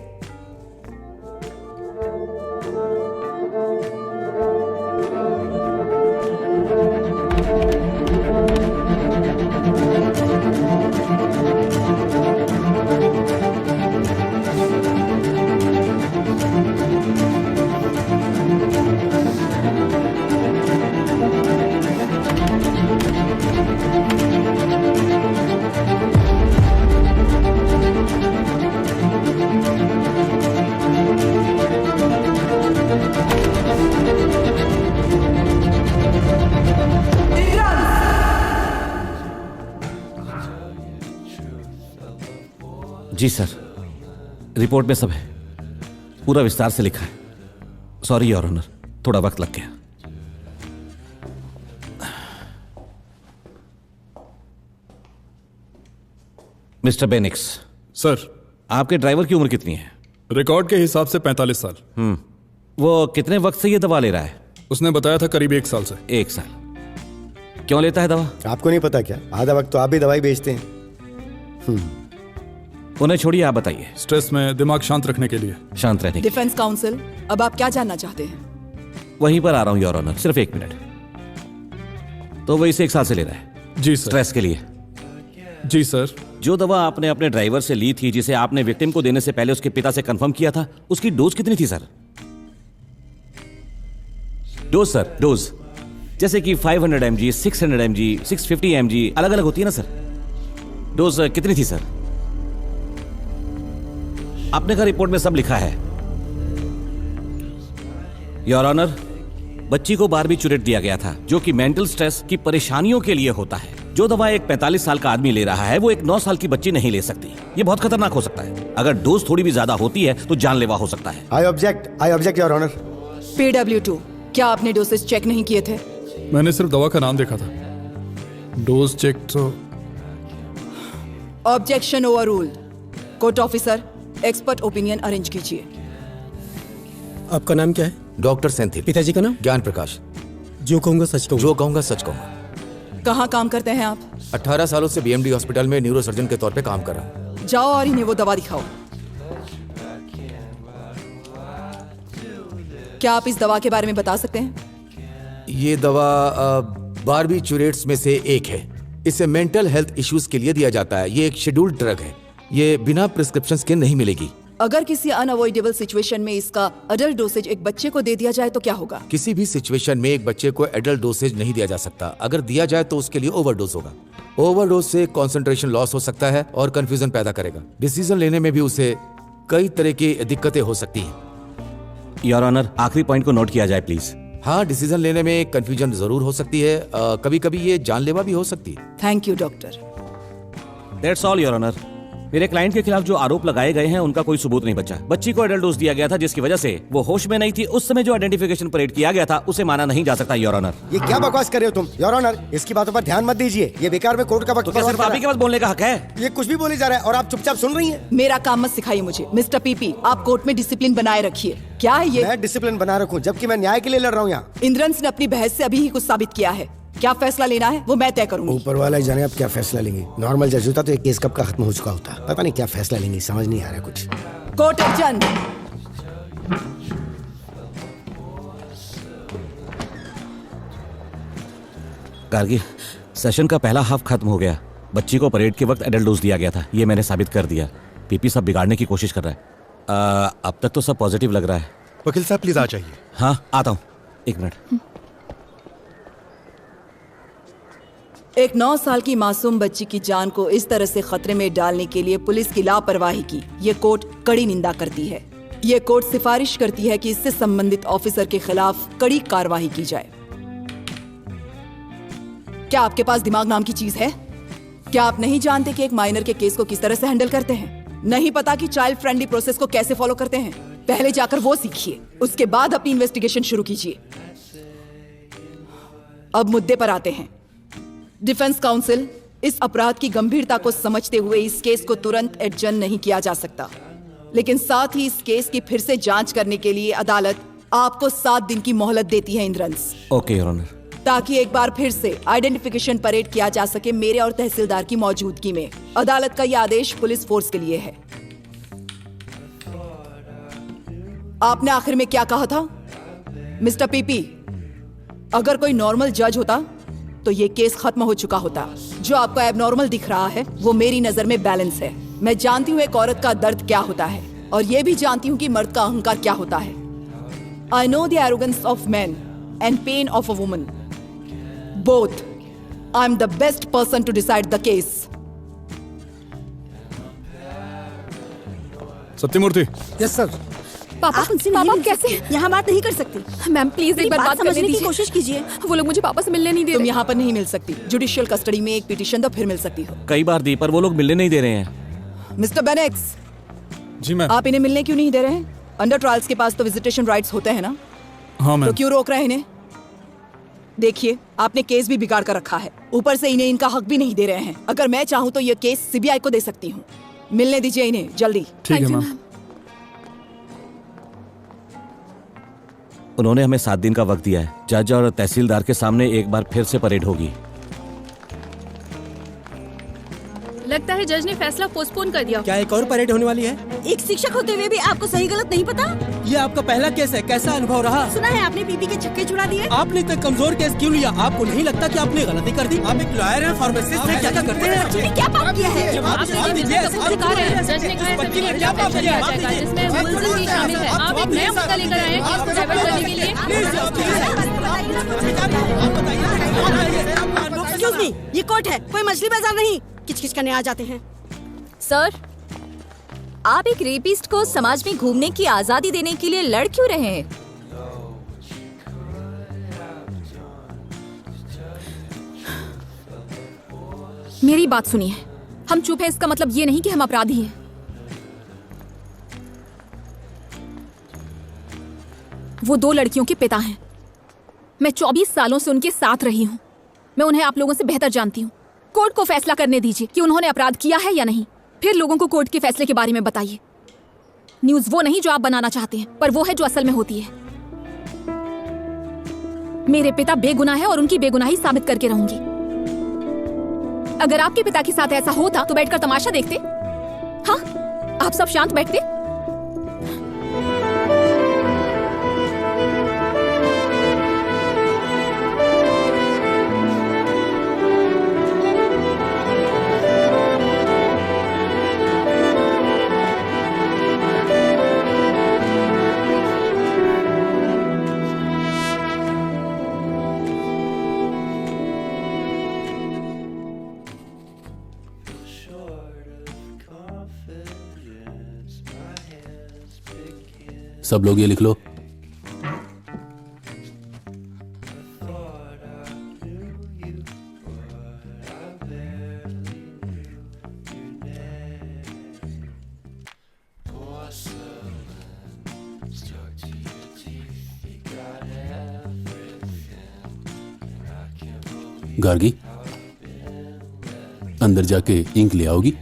H: जी सर, रिपोर्ट में सब है, पूरा विस्तार से लिखा है। सॉरी योर ऑनर, थोड़ा वक्त लग गया। मिस्टर बेनिक्स।
D: सर।
H: आपके ड्राइवर की उम्र कितनी है?
D: रिकॉर्ड के हिसाब से 45 साल।
H: वो कितने वक्त से ये दवा ले रहा है?
D: उसने बताया था करीब 1 साल से।
H: 1 साल। क्यों लेता है दवा?
S: आपको नहीं पता क्या? आधा वक्त तो आप भी दवाई बेचते हैं।
H: उन्हें छोड़िए, आप बताइए।
D: स्ट्रेस में दिमाग शांत रखने के लिए।
H: शांत रहने के
R: डिफेंस काउंसिल, अब आप क्या जानना चाहते हैं?
H: वहीं पर आ रहा हूं योर ऑनर, सिर्फ 1 मिनट। तो वो इसे 1 साल से ले रहा है?
D: जी सर।
H: स्ट्रेस के लिए?
D: जी सर।
H: जो दवा आपने अपने ड्राइवर से ली थी, जिसे आपने विक्टिम को देने से पहले उसके पिता से कंफर्म किया था, उसकी डोज कितनी थी सर? Dose sir, dose. जैसे कि 500 mg, 600 mg, 650 mg अलग अलग होती है ना सर? डोज कितनी थी सर? आपने कहा रिपोर्ट में सब लिखा है। योर ऑनर, बच्ची को बारबिचुरेट दिया गया था, जो कि मेंटल स्ट्रेस की परेशानियों के लिए होता है। जो दवा एक 45 साल का आदमी ले रहा है, वो एक 9 साल की बच्ची नहीं ले सकती। ये बहुत खतरनाक हो सकता है। अगर डोज थोड़ी भी ज्यादा होती है तो जानलेवा हो सकता है।
S: आई ऑब्जेक्ट योर ऑनर।
R: PW2, क्या आपने डोसेज चेक नहीं किए थे?
D: मैंने सिर्फ दवा का नाम देखा था, डोज चेक तो।
R: Objection overruled. Court officer, expert opinion arrange कीजिए।
I: आपका नाम क्या है?
K: डॉक्टर सेंथिल।
I: पिताजी का नाम?
K: ज्ञान प्रकाश।
I: जो कहूंगा सच कहूंगा।
K: जो कहूंगा सच कहूंगा।
R: कहाँ काम करते हैं आप?
K: 18 सालों से BMD हॉस्पिटल में न्यूरोसर्जन के तौर पे काम कर रहा हूँ।
R: जाओ और इन्हें वो दवा दिखाओ। क्या आप इस दवा के बारे में बता सकते हैं?
K: ये दवा बारबिचुरेट्स में से एक है। इसे मेंटल हेल्थ इश्यूज के लिए दिया जाता है। ये एक शेड्यूल्ड ड्रग है। ये बिना प्रिस्क्रिप्शन के नहीं मिलेगी।
R: अगर किसी अनअवॉइडेबल सिचुएशन में इसका एडल्ट डोसेज एक बच्चे को दे दिया जाए तो क्या होगा?
K: किसी भी सिचुएशन में एक बच्चे को एडल्ट डोसेज नहीं दिया जा सकता। अगर दिया जाए तो उसके लिए ओवरडोज होगा। ओवरडोज से कंसंट्रेशन लॉस हो सकता है और कंफ्यूजन पैदा करेगा। डिसीजन लेने में भी उसे कई तरह की दिक्कतें हो सकती हैं।
H: योर ऑनर, आखिरी पॉइंट को नोट किया जाए प्लीज।
K: हाँ, डिसीजन लेने में कंफ्यूजन जरूर हो सकती है। कभी कभी ये जानलेवा भी हो सकती है।
R: Thank you doctor.
H: That's all your honour. मेरे क्लाइंट के खिलाफ जो आरोप लगाए गए हैं उनका कोई सबूत नहीं बचा। बच्ची को एडल्ट डोज दिया गया था, जिसकी वजह से वो होश में नहीं थी। उस समय जो आइडेंटिफिकेशन परेड किया गया था, उसे माना नहीं जा सकता योर ऑनर।
S: ये क्या बकवास कर रहे हो तुम? योर ऑनर, इसकी बातों पर ध्यान मत दीजिए। ये बेकार में कोर्ट का वक्त।
H: तो क्या सिर्फ आप ही के पास बोलने का हक है?
S: ये कुछ भी बोले जा रहा है और आप चुपचाप सुन रही हैं।
R: मेरा काम मत सिखाइए मुझे। मिस्टर पीपी, आप कोर्ट में डिसिप्लिन बनाए रखिए। क्या है ये?
S: मैं डिसिप्लिन बना रखूं जबकि मैं न्याय के लिए लड़ रहा हूँ यहाँ।
R: इंद्रंस ने अपनी बहस से अभी ही कुछ साबित किया है। क्या फैसला लेना है वो मैं तय करूंगी।
S: ऊपर वाला ही जाने आप क्या फैसला लेंगे। नॉर्मल जज होता तो ये केस कब का खत्म हो चुका होता। पता नहीं क्या फैसला लेंगे, समझ नहीं आ रहा कुछ।
R: Court adjourn.
H: गार्गी, सेशन का पहला हाफ खत्म हो गया। बच्ची को परेड के वक्त एडल्ट डोज दिया गया था, ये मैंने साबित कर दिया। पीपी सब बिगाड़ने की कोशिश कर रहा है। अब तक तो सब पॉजिटिव लग रहा है।
T: वकील साहब प्लीज आ जाइए।
H: हाँ, आता हूँ, 1 मिनट।
R: एक 9 साल की मासूम बच्ची की जान को इस तरह से खतरे में डालने के लिए पुलिस की लापरवाही की ये कोर्ट कड़ी निंदा करती है। ये कोर्ट सिफारिश करती है कि इससे संबंधित ऑफिसर के खिलाफ कड़ी कार्रवाई की जाए। क्या आपके पास दिमाग नाम की चीज है? क्या आप नहीं जानते कि एक माइनर के केस को किस तरह से हैंडल करते हैं? नहीं पता कि चाइल्ड फ्रेंडली प्रोसेस को कैसे फॉलो करते हैं? पहले जाकर वो सीखिए, उसके बाद अपनी इन्वेस्टिगेशन शुरू कीजिए। अब मुद्दे पर आते हैं। डिफेंस काउंसिल, इस अपराध की गंभीरता को समझते हुए इस केस को तुरंत एडजर्न नहीं किया जा सकता, लेकिन साथ ही इस केस की फिर से जांच करने के लिए अदालत आपको 7 दिन की मोहलत देती है इंद्रंस,
H: ओके योर ऑनर।
R: ताकि एक बार फिर से आइडेंटिफिकेशन परेड किया जा सके मेरे और तहसीलदार की मौजूदगी में। अदालत का यह आदेश पुलिस फोर्स के लिए है। आपने आखिर में क्या कहा था मिस्टर पीपी? अगर कोई नॉर्मल जज होता तो ये केस खत्म हो चुका होता। जो आपको एबनॉर्मल दिख रहा है वो मेरी नजर में बैलेंस है। मैं जानती हूँ एक औरत का दर्द क्या होता है और ये भी जानती हूँ कि मर्द का अहंकार क्या होता है। I know the arrogance of man and pain of a woman. Both. I am the best person to decide the case.
D: Satyamurthy.
E: Yes sir. पापा
A: पापा कैसे?
E: यहाँ बात नहीं कर सकती।
A: मैम प्लीज एक बार बात
E: समझने
A: करने
E: की
A: दीजिए।
E: कोशिश कीजिए।
A: वो लोग मुझे पापा से मिलने नहीं दे
R: तुम
A: रहे।
R: यहाँ पर नहीं मिल सकती। जुडिशियल कस्टडी में एक पिटीशन दो, फिर मिल सकती हो।
H: कई बार दी पर वो लोग मिलने नहीं दे रहे हैं।
R: मिस्टर बेनेक्स।
D: जी मैम।
R: आप इन्हें मिलने क्यों नहीं दे रहे हैं? अंडर ट्रायल्स के पास तो विजिटेशन राइट्स होते हैं ना?
D: हाँ मैम।
R: तो क्यों रोक रहे हैं इन्हें? देखिए, आपने केस भी बिगाड़ कर रखा है, ऊपर से इन्हें इनका हक भी नहीं दे रहे हैं। अगर मैं चाहूँ तो ये केस सीबीआई को दे सकती हूँ। मिलने दीजिए इन्हें जल्दी।
D: ठीक है मैम।
H: उन्होंने हमें 7 दिन का वक्त दिया है। जज और तहसीलदार के सामने एक बार फिर से परेड होगी।
N: लगता है जज ने फैसला पोस्टपोन कर दिया।
I: क्या एक और परेड होने वाली है?
E: एक शिक्षक होते हुए भी आपको सही गलत नहीं पता?
I: ये आपका पहला केस है, कैसा अनुभव रहा?
E: सुना है आपने पीपी के छक्के छुड़ा दिए।
I: आपने इतना कमजोर केस क्यों लिया? आपको नहीं लगता कि आपने गलती कर दी? आप एक लॉयर हैं, फार्मासिस्ट हैं, क्या क्या करते हैं?
E: आपने क्या पाप किया है?
N: जज ने कहा है सभी क्या पाप किया जाएगा, जिसमें मुलजिम भी शामिल है। आप एक नया मुद्दा लेकर आए हैं इसको डाइवर्ट करने के लिए।
E: एक्सक्यूज मी, ये कोर्ट है, कोई मछली बाजार नहीं। किच-किच करने आ जाते हैं।
A: सर, आप एक रेपिस्ट को समाज में घूमने की आजादी देने के लिए लड़ क्यों रहे हैं? मेरी बात सुनिए, हम चुप हैं इसका मतलब ये नहीं कि हम अपराधी हैं। वो 2 लड़कियों के पिता हैं। मैं 24 सालों से उनके साथ रही हूं। मैं उन्हें आप लोगों से बेहतर जानती हूं। कोर्ट को फैसला करने दीजिए कि उन्होंने अपराध किया है या नहीं। फिर लोगों को कोर्ट के फैसले के बारे में बताइए। न्यूज़ वो नहीं जो आप बनाना चाहते हैं, पर वो है जो असल में होती है। मेरे पिता बेगुनाह है और उनकी बेगुनाही साबित करके रहूंगी। अगर आपके पिता के साथ ऐसा होता तो बैठकर तमाशा देखते? हाँ, आप सब शांत बैठते?
J: सब लोग ये लिख लो। गार्गी, अंदर जाके इंक ले आओगी?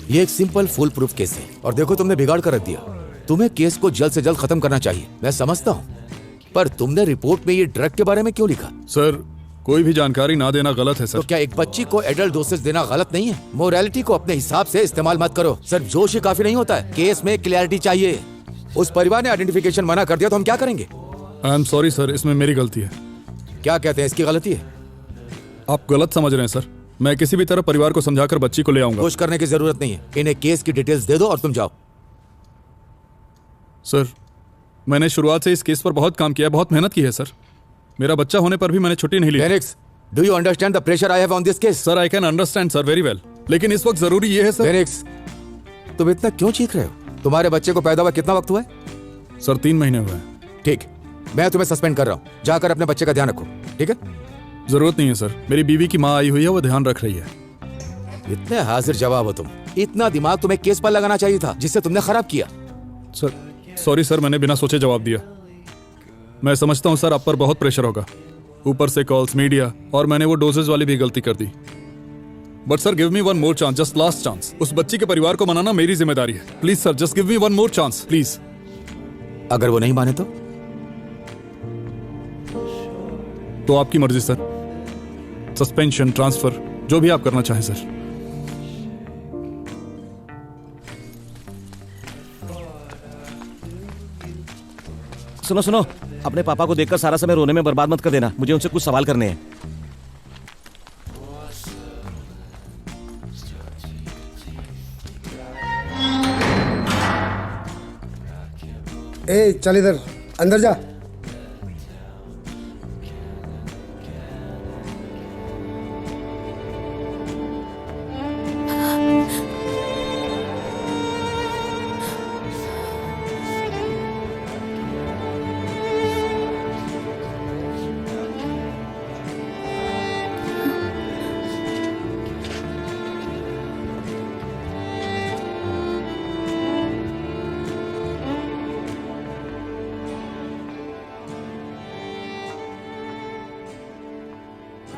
K: ये एक सिंपल फुल प्रूफ केस है और देखो तुमने बिगाड़ कर रख दिया। तुम्हें केस को जल्द से जल्द खत्म करना चाहिए, मैं समझता हूँ, पर तुमने रिपोर्ट में ये ड्रग के बारे में क्यों लिखा?
D: सर, कोई भी जानकारी ना देना गलत है सर।
K: तो क्या एक बच्ची को एडल्ट डोसेज देना गलत नहीं है? मोरालिटी को अपने हिसाब से इस्तेमाल मत करो, सिर्फ जोश ही काफी नहीं होता है, केस में क्लैरिटी चाहिए। उस परिवार ने आइडेंटिफिकेशन मना कर दिया तो हम क्या करेंगे?
D: आई एम सॉरी सर, इसमें मेरी गलती है।
K: क्या कहते हैं, इसकी गलती है?
D: आप गलत समझ रहे हैं सर। मैं किसी भी तरह परिवार को समझाकर बच्ची को ले आऊंगा।
K: कुछ करने की जरूरत नहीं है, इन्हें केस की डिटेल्स दे दो और तुम जाओ।
D: सर, मैंने शुरुआत से इस केस पर बहुत काम किया, बहुत मेहनत की है सर। मेरा बच्चा होने पर भी मैंने छुट्टी नहीं ली।
K: Fenix, do you understand the pressure I have on this case?
D: Sir, I can understand sir, very well, लेकिन इस वक्त जरूरी ये है सर।
K: फेनिक्स, तुम इतना क्यों चीख रहे हो? तुम्हारे बच्चे को पैदा हुआ कितना वक्त हुआ है?
D: सर, 3 महीने हुए हैं।
K: ठीक, मैं तुम्हें सस्पेंड कर रहा हूँ, जाकर अपने बच्चे का ध्यान रखो, ठीक है?
D: जरूरत नहीं है सर, मेरी बीवी की माँ आई हुई है, वो ध्यान रख रही है।
K: इतने हाजिर जवाब हो तुम। इतना दिमाग तुम्हें केस पर लगाना चाहिए था, जिससे तुमने खराब किया।
D: सर, सॉरी सर, मैंने बिना सोचे जवाब दिया। मैं समझता हूँ सर, आप पर बहुत प्रेशर होगा, ऊपर से कॉल्स, मीडिया, और मैंने वो डोजेज वाली भी गलती कर दी। But sir, give me one more chance, just last chance. उस बच्ची के परिवार को मनाना मेरी जिम्मेदारी है। Please sir, just give me one more chance, please.
K: अगर वो नहीं माने
D: तो आपकी मर्जी सर। सस्पेंशन, ट्रांसफर, जो भी आप करना चाहें सर।
H: सुनो सुनो, अपने पापा को देखकर सारा समय रोने में बर्बाद मत कर देना, मुझे उनसे कुछ सवाल करने हैं।
O: ए चल इधर, अंदर जा।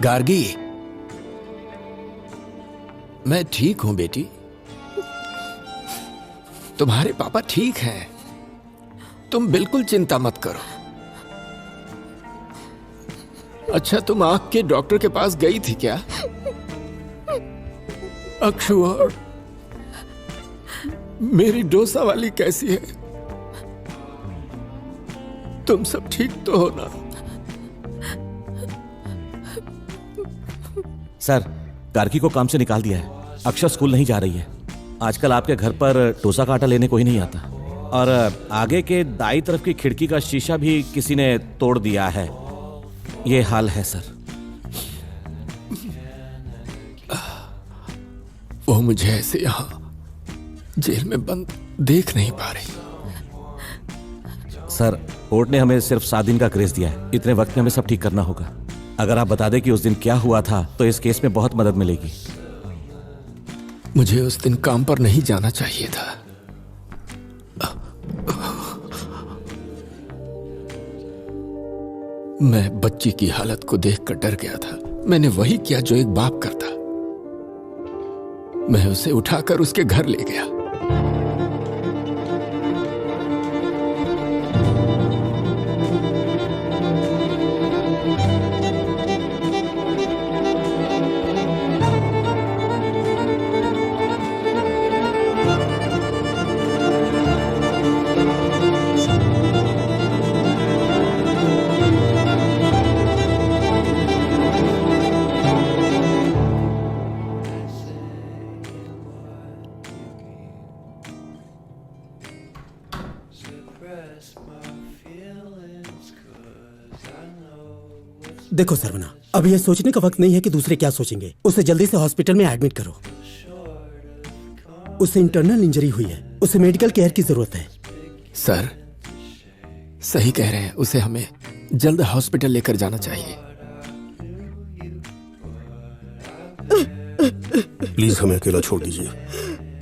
T: गार्गी, मैं ठीक हूं बेटी, तुम्हारे पापा ठीक हैं, तुम बिल्कुल चिंता मत करो। अच्छा, तुम आंख के डॉक्टर के पास गई थी क्या? अक्षु और मेरी डोसा वाली कैसी है? तुम सब ठीक तो हो ना?
H: सर, गार्गी को काम से निकाल दिया है, अक्षर स्कूल नहीं जा रही है। आजकल आपके घर पर डोसा का आटा लेने कोई नहीं आता, और आगे के दाई तरफ की खिड़की का शीशा भी किसी ने तोड़ दिया है। ये हाल है सर।
T: वो मुझे ऐसे यहां जेल में बंद देख नहीं पा रही।
H: सर, कोर्ट ने हमें सिर्फ 7 दिन का ग्रेस दिया है, इतने वक्त में हमें सब ठीक करना होगा। अगर आप बता दें कि उस दिन क्या हुआ था तो इस केस में बहुत मदद मिलेगी।
T: मुझे उस दिन काम पर नहीं जाना चाहिए था। मैं बच्ची की हालत को देखकर डर गया था। मैंने वही किया जो एक बाप करता। मैं उसे उठाकर उसके घर ले गया।
I: देखो सरवना, अब यह सोचने का वक्त नहीं है कि दूसरे क्या सोचेंगे। उसे जल्दी से हॉस्पिटल में एडमिट करो। उसे इंटरनल इंजरी हुई है, उसे मेडिकल केयर की जरूरत है।
T: सर, सही कह रहे हैं, उसे हमें जल्द हॉस्पिटल लेकर जाना चाहिए।
G: प्लीज हमें अकेला छोड़ दीजिए,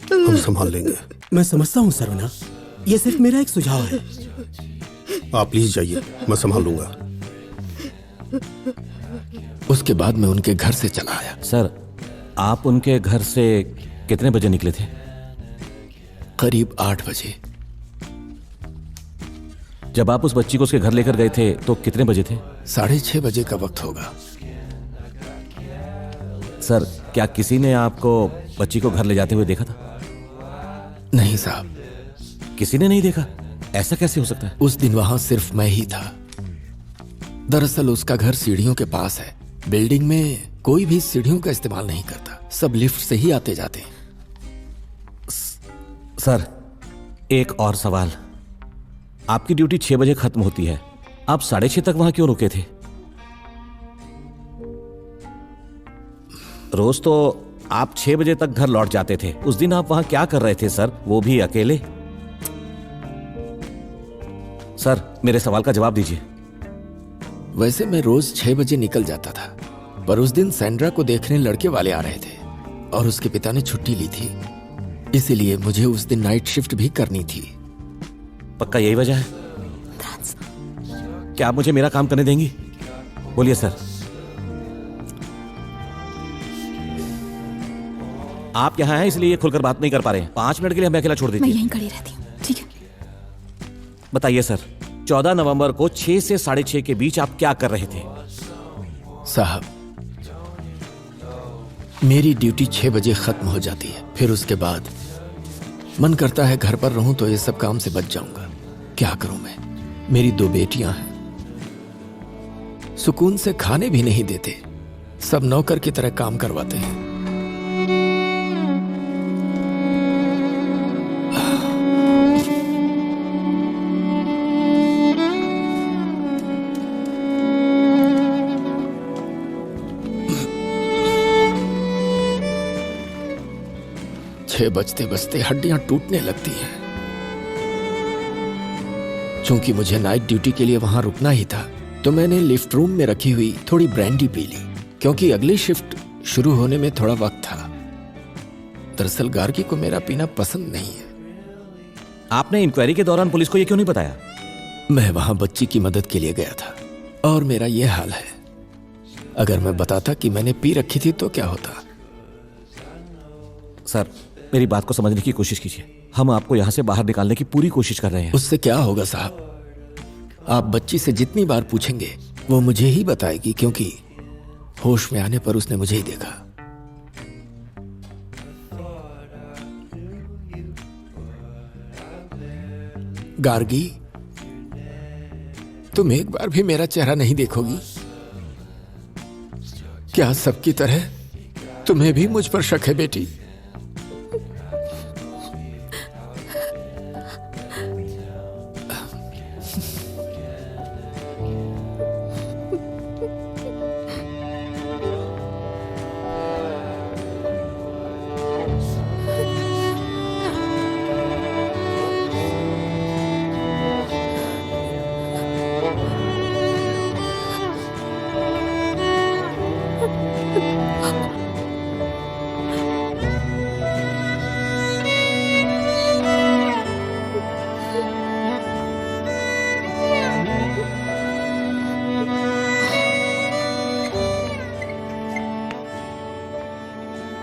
G: हम संभाल लेंगे।
I: मैं समझता हूँ सरवना, यह सिर्फ मेरा एक सुझाव है।
G: आप प्लीज जाइए, मैं संभाल लूंगा।
T: उसके बाद मैं उनके घर से चला आया।
H: सर, आप उनके घर से कितने बजे निकले थे?
T: करीब 8 बजे।
H: जब आप उस बच्ची को उसके घर लेकर गए थे तो कितने बजे थे?
T: 6:30 बजे का वक्त होगा।
H: सर, क्या किसी ने आपको बच्ची को घर ले जाते हुए देखा था?
T: नहीं साहब,
H: किसी ने नहीं देखा? ऐसा कैसे हो सकता है?
T: उस दिन वहां सिर्फ मैं ही था। दरअसल उसका घर सीढ़ियों के पास है। बिल्डिंग में कोई भी सीढ़ियों का इस्तेमाल नहीं करता, सब लिफ्ट से ही आते जाते हैं।
H: सर, एक और सवाल। आपकी ड्यूटी 6 बजे खत्म होती है, आप 6:30 तक वहां क्यों रुके थे? रोज तो आप 6 बजे तक घर लौट जाते थे, उस दिन आप वहां क्या कर रहे थे सर, वो भी अकेले? सर, मेरे सवाल का जवाब दीजिए।
T: वैसे मैं रोज 6 बजे निकल जाता था, पर उस दिन सैंड्रा को देखने लड़के वाले आ रहे थे और उसके पिता ने छुट्टी ली थी, इसीलिए मुझे उस दिन नाइट शिफ्ट भी करनी थी।
H: पक्का यही वजह है? क्या आप मुझे मेरा काम करने देंगी? बोलिए सर। आप यहाँ हैं इसलिए खुलकर बात नहीं कर पा रहे हैं। 5 मिनट के लिए हमें अकेला छोड़
A: मैं
H: दीजिए।
A: यहीं खड़ी रहती हूँ, ठीक है?
H: बताइए सर, 14 नवंबर को 6 से 6:30 के बीच आप क्या कर रहे थे?
T: साहब, मेरी ड्यूटी 6 बजे खत्म हो जाती है, फिर उसके बाद मन करता है घर पर रहूं तो ये सब काम से बच जाऊंगा। क्या करूं मैं? मेरी 2 बेटियां हैं, सुकून से खाने भी नहीं देते, सब नौकर की तरह काम करवाते हैं। 6 बजते बजते हड्डियां टूटने लगती हैं। चूंकि मुझे नाइट ड्यूटी के लिए वहां रुकना ही था, तो मैंने लिफ्ट रूम में रखी हुई थोड़ी ब्रांडी पी ली, क्योंकि अगली शिफ्ट शुरू होने में थोड़ा वक्त था। दरअसल गार्गी को मेरा पीना पसंद नहीं है।
H: आपने इंक्वायरी के दौरान पुलिस को यह क्यों नहीं बताया?
T: मैं वहां बच्ची की मदद के लिए गया था और मेरा यह हाल है। अगर मैं बताता कि मैंने पी रखी थी तो क्या होता?
H: सर, मेरी बात को समझने की कोशिश कीजिए। हम आपको यहां से बाहर निकालने की पूरी कोशिश कर रहे हैं।
T: उससे क्या होगा साहब? आप बच्ची से जितनी बार पूछेंगे वो मुझे ही बताएगी, क्योंकि होश में आने पर उसने मुझे ही देखा। गार्गी, तुम एक बार भी मेरा चेहरा नहीं देखोगी? क्या सबकी तरह तुम्हें भी मुझ पर शक है बेटी?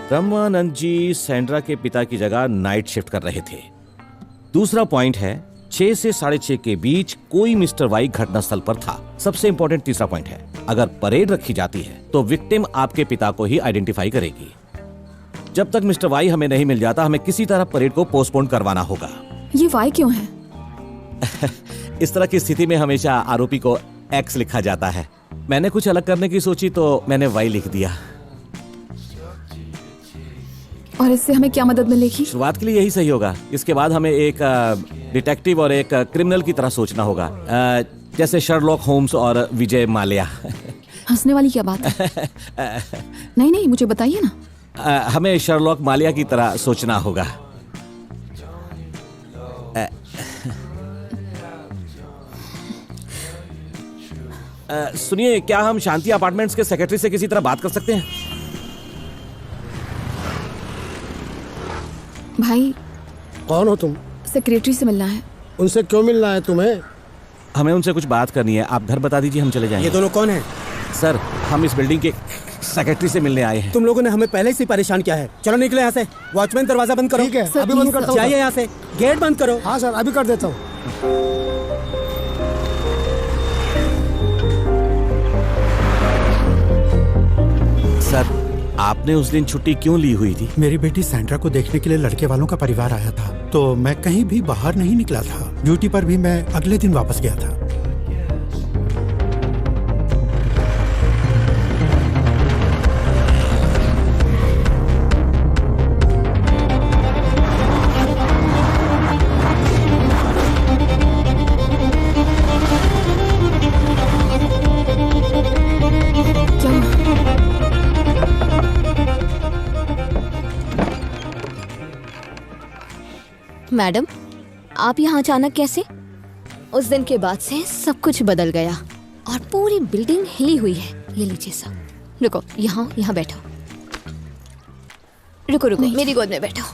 H: ब्रह्मानंद जी सैंड्रा के पिता की जगह नाइट शिफ्ट कर रहे थे। दूसरा पॉइंट है, 6 से 6:30 के बीच कोई मिस्टर वाई घटनास्थल पर था। सबसे इंपॉर्टेंट तीसरा पॉइंट है, अगर परेड रखी जाती है तो विक्टिम आपके पिता को ही आइडेंटिफाई करेगी। जब तक मिस्टर वाई हमें नहीं मिल जाता, हमें किसी तरह परेड को पोस्टपोन करवाना होगा।
A: ये वाई क्यों है?
H: इस तरह की स्थिति में हमेशा आरोपी को एक्स लिखा जाता है। मैंने कुछ अलग करने की सोची तो मैंने वाई लिख दिया।
A: और इससे हमें क्या मदद मिलेगी?
H: शुरुआत के लिए यही सही होगा। इसके बाद हमें एक डिटेक्टिव और एक क्रिमिनल की तरह सोचना होगा, जैसे शर्लॉक होम्स और विजय माल्या।
A: हंसने वाली क्या बात है? नहीं नहीं, मुझे बताइए ना।
H: हमें शर्लॉक माल्या की तरह सोचना होगा। सुनिए, क्या हम शांति अपार्टमेंट्स के सेक्रेटरी से किसी तरह बात कर सकते हैं?
A: भाई,
U: कौन हो तुम?
A: सेक्रेटरी से मिलना है।
U: उनसे क्यों मिलना है तुम्हें?
H: हमें उनसे कुछ बात करनी है। आप घर बता दीजिए, हम चले जाएंगे।
U: ये दोनों कौन हैं?
H: सर, हम इस बिल्डिंग के सेक्रेटरी से मिलने आए हैं।
I: तुम लोगों ने हमें पहले से परेशान किया है। चलो निकले यहाँ से। वॉचमैन दरवाजा बंद करो।
U: ठीक है, अभी बंद करता हूँ।
I: जाइए यहाँ से, गेट बंद करो।
U: हाँ सर, अभी कर देता हूँ।
H: सर, आपने उस दिन छुट्टी क्यों ली हुई थी?
P: मेरी बेटी सैंड्रा को देखने के लिए लड़के वालों का परिवार आया था, तो मैं कहीं भी बाहर नहीं निकला था। ड्यूटी पर भी मैं अगले दिन वापस गया था।
C: मैडम, आप यहाँ अचानक कैसे? उस दिन के बाद से सब कुछ बदल गया और पूरी बिल्डिंग हिली हुई है। ये लीजिए सब। रुको, यहाँ बैठो। रुको, मेरी गोद में बैठो।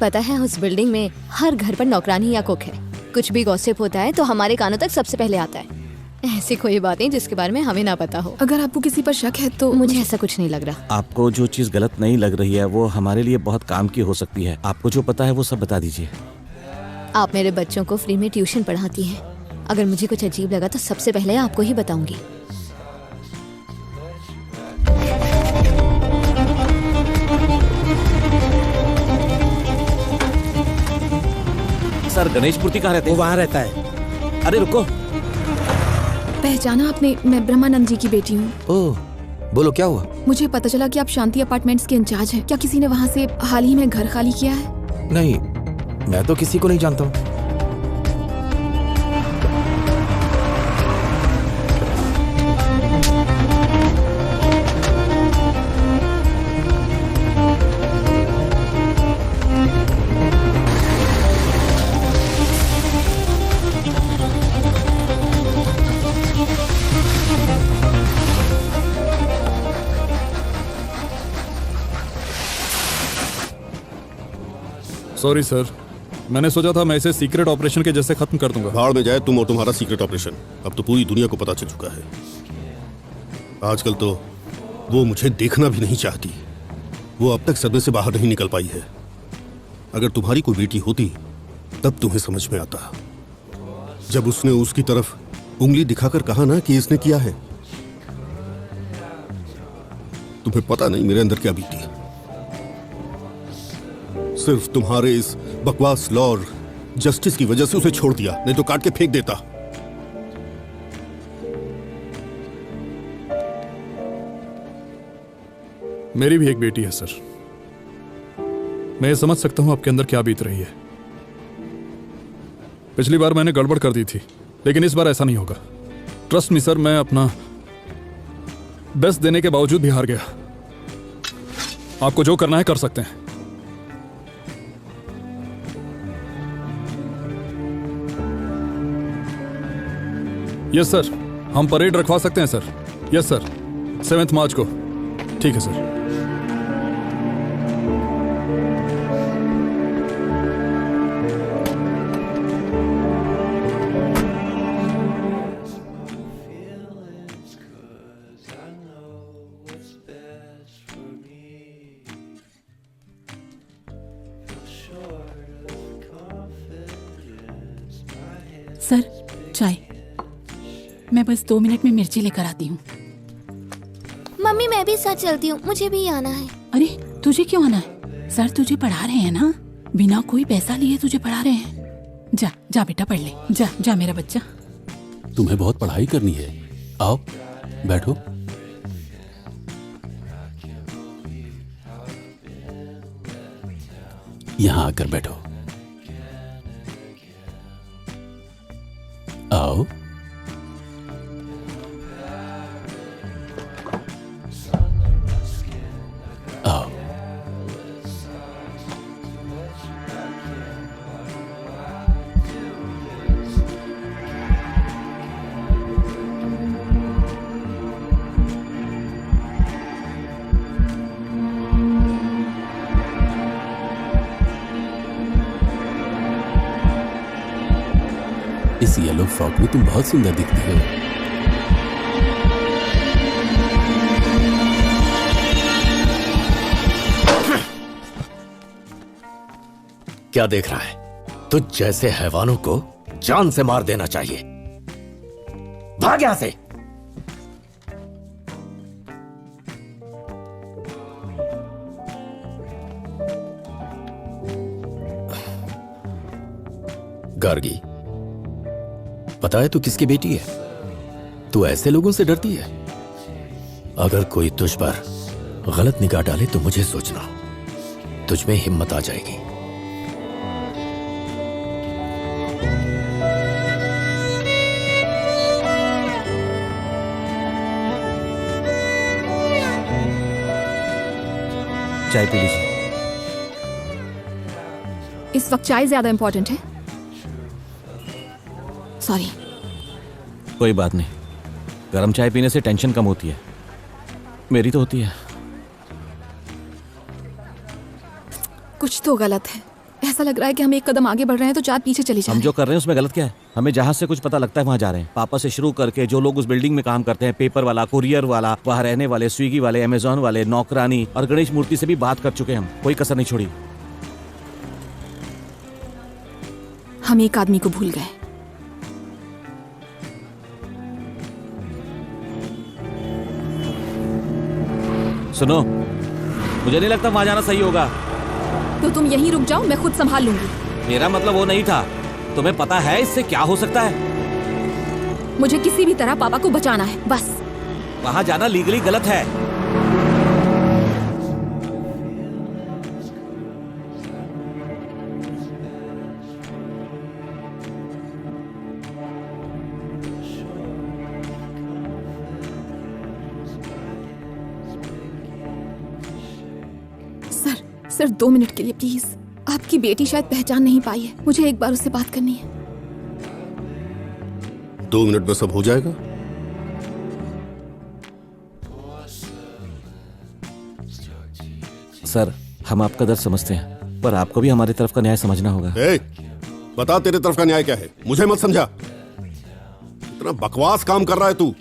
C: पता है, उस बिल्डिंग में हर घर पर नौकरानी या कुक है। कुछ भी गॉसिप होता है तो हमारे कानों तक सबसे पहले आता है। ऐसी कोई बात नहीं जिसके बारे में हमें ना पता हो।
A: अगर आपको किसी पर शक है तो
C: मुझे ऐसा कुछ नहीं लग रहा।
H: आपको जो चीज गलत नहीं लग रही है वो हमारे लिए बहुत काम की हो सकती है। आपको जो पता है वो सब बता दीजिए।
C: आप मेरे बच्चों को फ्री में ट्यूशन पढ़ाती हैं। अगर मुझे कुछ अजीब लगा तो सबसे पहले आपको ही बताऊंगी।
H: सर, गणेश मूर्ति कहाँ रहते हैं?
I: वो वहाँ रहता है।
H: अरे रुको,
A: पहचाना आपने? मैं ब्रह्मानंद जी की बेटी हूँ।
K: ओह, बोलो क्या हुआ?
A: मुझे पता चला कि आप शांति अपार्टमेंट्स के इंचार्ज हैं। क्या किसी ने वहाँ से हाल ही में घर खाली किया है?
K: नहीं, मैं तो किसी को नहीं जानता हूँ।
D: सॉरी सर, मैंने सोचा था मैं इसे सीक्रेट ऑपरेशन के जैसे खत्म कर दूंगा।
G: भाड़ में जाए तुम और तुम्हारा सीक्रेट ऑपरेशन। अब तो पूरी दुनिया को पता चल चुका है। आजकल तो वो मुझे देखना भी नहीं चाहती। वो अब तक सदमे से बाहर नहीं निकल पाई है। अगर तुम्हारी कोई बेटी होती तब तुम्हें समझ में आता। जब उसने उसकी तरफ उंगली दिखाकर कहा ना कि इसने किया है। तुम्हें पता नहीं मेरे अंदर क्या बीती। सिर्फ तुम्हारे इस बकवास लॉ और जस्टिस की वजह से उसे छोड़ दिया, नहीं तो काट के फेंक देता।
D: मेरी भी एक बेटी है सर। मैं ये समझ सकता हूं आपके अंदर क्या बीत रही है। पिछली बार मैंने गड़बड़ कर दी थी, लेकिन इस बार ऐसा नहीं होगा। ट्रस्ट मी सर, मैं अपना बेस्ट देने के बावजूद भी हार गया। आपको जो करना है कर सकते हैं। यस सर, हम परेड रखवा सकते हैं सर। यस सर, 7 मार्च को। ठीक है सर।
B: सर, चाय। मैं बस 2 मिनट में मिर्ची लेकर आती हूँ।
C: मम्मी, मैं भी साथ चलती हूँ, मुझे भी आना है।
B: अरे, तुझे क्यों आना है? सर तुझे पढ़ा रहे हैं ना, बिना कोई पैसा लिए तुझे पढ़ा रहे हैं। जा जा बेटा, पढ़ ले। जा जा मेरा बच्चा।
J: तुम्हें बहुत पढ़ाई करनी है। आओ बैठो। यहाँ आकर बैठो। आओ। आओ। इस येलो फ्रॉक में तुम बहुत सुंदर दिखती हो।
T: क्या देख रहा है? तुझ जैसे हैवानों को जान से मार देना चाहिए। भाग यहां से। गार्गी, पता है तू किसकी बेटी है? तू ऐसे लोगों से डरती है? अगर कोई तुझ पर गलत निगाह डाले तो मुझे सोचना, तुझ में हिम्मत आ जाएगी।
H: चाय पी लीजिए।
A: इस वक्त चाय ज्यादा इंपॉर्टेंट है। सॉरी।
H: कोई बात नहीं, गर्म चाय पीने से टेंशन कम होती है। मेरी तो होती है।
A: कुछ तो गलत है। ऐसा लग रहा है कि हम एक कदम आगे बढ़ रहे हैं तो 4 पीछे चली जा
H: हम
A: रहे
H: जो कर रहे हैं उसमें गलत क्या है? हमें जहां से कुछ पता लगता है वहां जा रहे हैं। पापा से शुरू करके जो लोग उस बिल्डिंग में काम करते हैं, पेपर वाला, कुरियर वाला, वहां रहने वाले, स्विगी वाले, अमेजोन वाले, नौकरानी और गणेश मूर्ति से भी बात कर चुके हैं हम। कोई कसर नहीं छोड़ी।
A: हम एक आदमी को भूल गए।
H: सुनो, मुझे नहीं लगता वहां जाना सही होगा।
A: तो तुम यहीं रुक जाओ, मैं खुद संभाल लूंगी।
H: मेरा मतलब वो नहीं था। तुम्हें पता है इससे क्या हो सकता है?
A: मुझे किसी भी तरह पापा को बचाना है, बस।
H: वहां जाना लीगली गलत है।
A: सर 2 मिनट के लिए प्लीज। आपकी बेटी शायद पहचान नहीं पाई है, मुझे एक बार उससे बात करनी है।
G: 2 मिनट में सब हो जाएगा।
H: सर, हम आपका दर्द समझते हैं, पर आपको भी हमारी तरफ का न्याय समझना होगा।
G: बता तेरे तरफ का न्याय क्या है? मुझे मत समझा। इतना बकवास काम कर रहा है तू।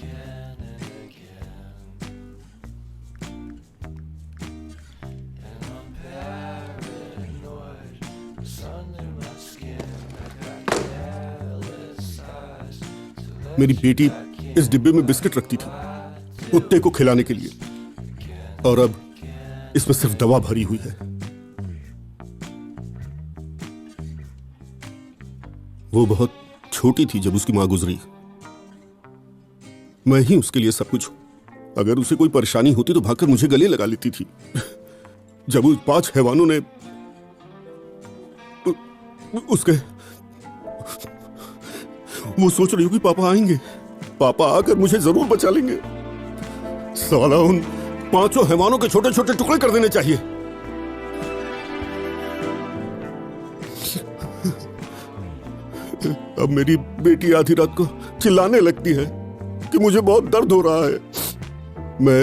G: मेरी बेटी इस डिब्बे में बिस्किट रखती थी कुत्ते को खिलाने के लिए, और अब इसमें सिर्फ दवा भरी हुई है। वो बहुत छोटी थी जब उसकी मां गुजरी। मैं ही उसके लिए सब कुछ हूं। अगर उसे कोई परेशानी होती तो भागकर मुझे गले लगा लेती थी। जब उस 5 हैवानों ने उसके, वो सोच रही होगी पापा आएंगे, पापा आकर मुझे जरूर बचा लेंगे। साला उन 5 हैवानों के छोटे छोटे टुकड़े कर देने चाहिए। अब मेरी बेटी आधी रात को चिल्लाने लगती है कि मुझे बहुत दर्द हो रहा है। मैं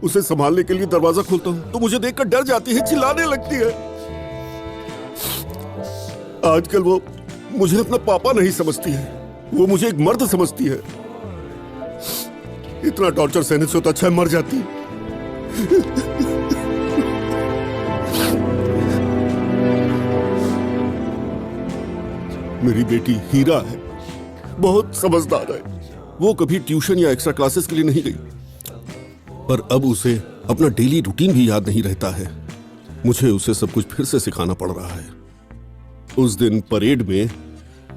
G: उसे संभालने के लिए दरवाजा खोलता हूं तो मुझे देखकर डर जाती है, चिल्लाने लगती है। आजकल वो मुझे अपना पापा नहीं समझती है, वो मुझे एक मर्द समझती है। इतना टॉर्चर सहने से तो अच्छा मर जाती। मेरी बेटी हीरा है, बहुत समझदार है। वो कभी ट्यूशन या एक्स्ट्रा क्लासेस के लिए नहीं गई, पर अब उसे अपना डेली रूटीन भी याद नहीं रहता है। मुझे उसे सब कुछ फिर से सिखाना पड़ रहा है। उस दिन परेड में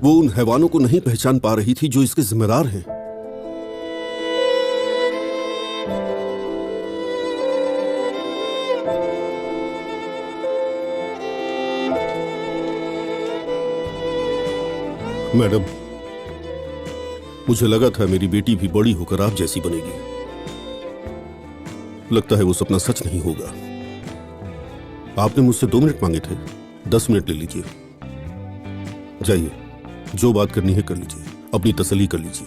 G: वो उन हैवानों को नहीं पहचान पा रही थी जो इसके जिम्मेदार हैं। मैडम, मुझे लगा था मेरी बेटी भी बड़ी होकर आप जैसी बनेगी। लगता है वो सपना सच नहीं होगा। आपने मुझसे 2 मिनट मांगे थे, 10 मिनट ले लीजिए। जाइए, जो बात करनी है कर लीजिए, अपनी तसल्ली कर लीजिए।